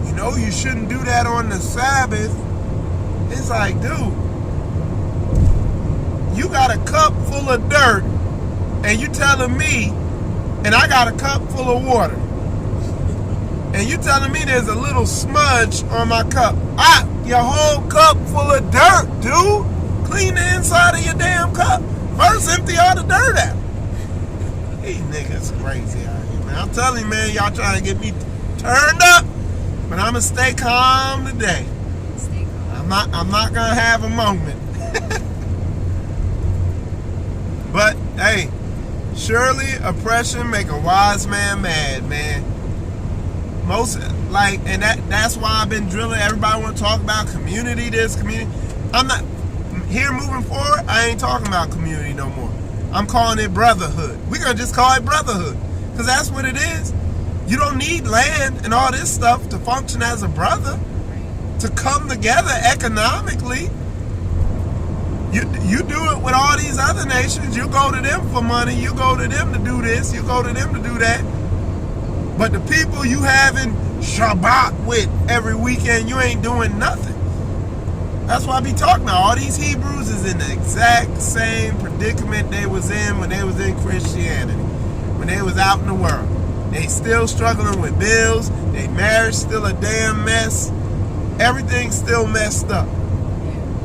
you know you shouldn't do that on the Sabbath. It's like, dude, you got a cup full of dirt, and you telling me, and I got a cup full of water, and you telling me there's a little smudge on my cup. Your whole cup full of dirt, dude. Clean the inside of your damn cup. First, empty all the dirt out. These niggas crazy out here, man. I'm telling you, man, y'all trying to get me turned up, but I'm gonna stay calm today. Stay calm. I'm not gonna have a moment. But hey, surely oppression make a wise man mad, man. And that's why I've been drilling. Everybody want to talk about community, this community. I'm not here moving forward. I ain't talking about community no more. I'm calling it brotherhood. We're gonna just call it brotherhood, because that's what it is. You don't need land and all this stuff to function as a brother, to come together economically. You do it with all these other nations. You go to them for money. You go to them to do this. You go to them to do that. But the people you having Shabbat with every weekend, you ain't doing nothing. That's why I be talking about all these Hebrews is in the exact same predicament they was in when they was in Christianity, when they was out in the world. They still struggling with bills. Their marriage still a damn mess. Everything's still messed up.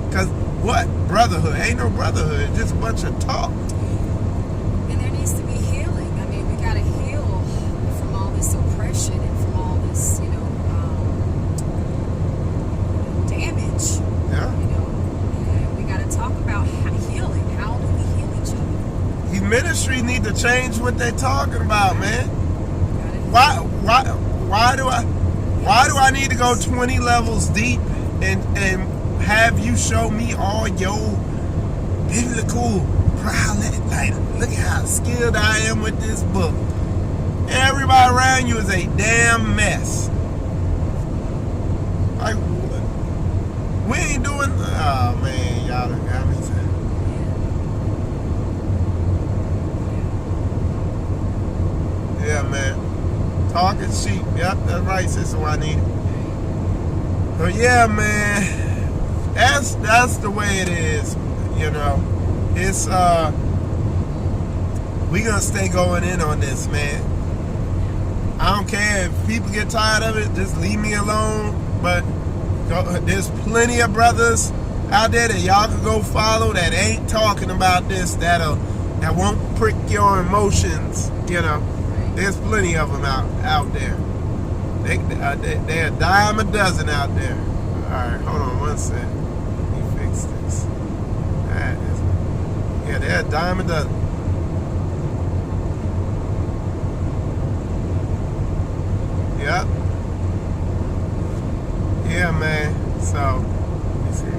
Because what? Brotherhood. Ain't no brotherhood. It's just a bunch of talk. And there needs to be healing. I mean, we got to heal from all this oppression and from all this, damage. Yeah. We got to talk about healing. How do we heal each other? These ministries need to change what they're talking about, man. Why do I need to go 20 levels deep and have you show me all your biblical prowess? Like, look at how skilled I am with this book. Everybody around you is a damn mess. Like, we ain't doing. Oh man, y'all done got me. Yeah, man. Talking sheep. Yep, that's right, Sister Juanita. But yeah, man, that's the way it is. It's we gonna stay going in on this, man. I don't care if people get tired of it. Just leave me alone. But there's plenty of brothers out there that y'all can go follow that ain't talking about this. That won't prick your emotions. There's plenty of them out there. They're a dime a dozen out there. All right, hold on one sec. Let me fix this. Yeah, they're a dime a dozen. Yep. Yeah, man. So, let me see.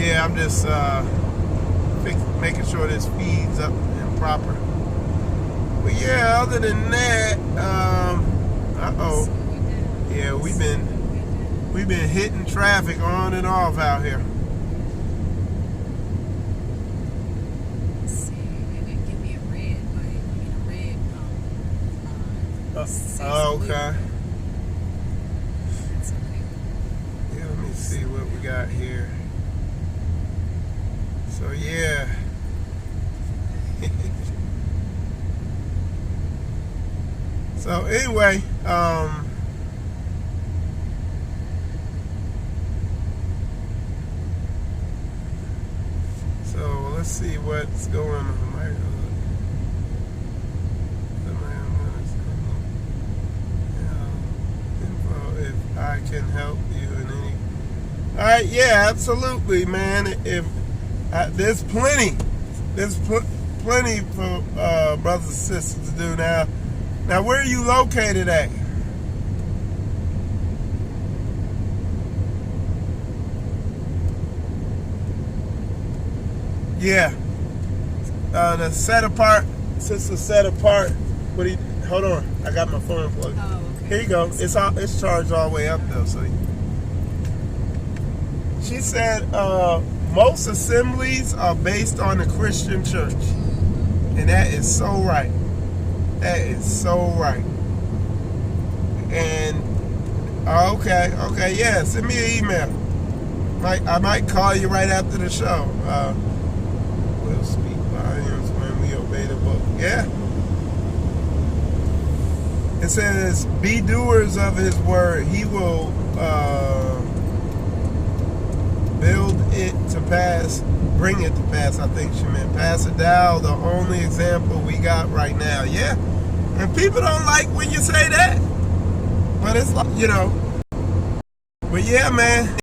Yeah, I'm just making sure this feeds up and proper. But yeah, other than that, yeah, we've been hitting traffic on and off out here. Let's see, and then give me a red light. I mean, a red Okay. That's okay. Yeah, let me see what we got here. So yeah. So anyway, so let's see what's going on. If I can help you in any. All right, yeah, absolutely, man. If there's plenty for brothers and sisters to do now. Now, where are you located at? Yeah. The set apart, sister set apart. Hold on, I got my phone plugged. Oh, okay. Here you go. It's charged all the way up though. So she said most assemblies are based on the Christian church, and that is so right. That is so right. And okay, yeah. Send me an email. I might call you right after the show. We'll speak volumes when we obey the book. Yeah. It says, be doers of his word. He will build it to pass, bring it to pass, I think she meant. Pastor Dow, the only example we got right now. Yeah. And people don't like when you say that. But it's like, But yeah, man.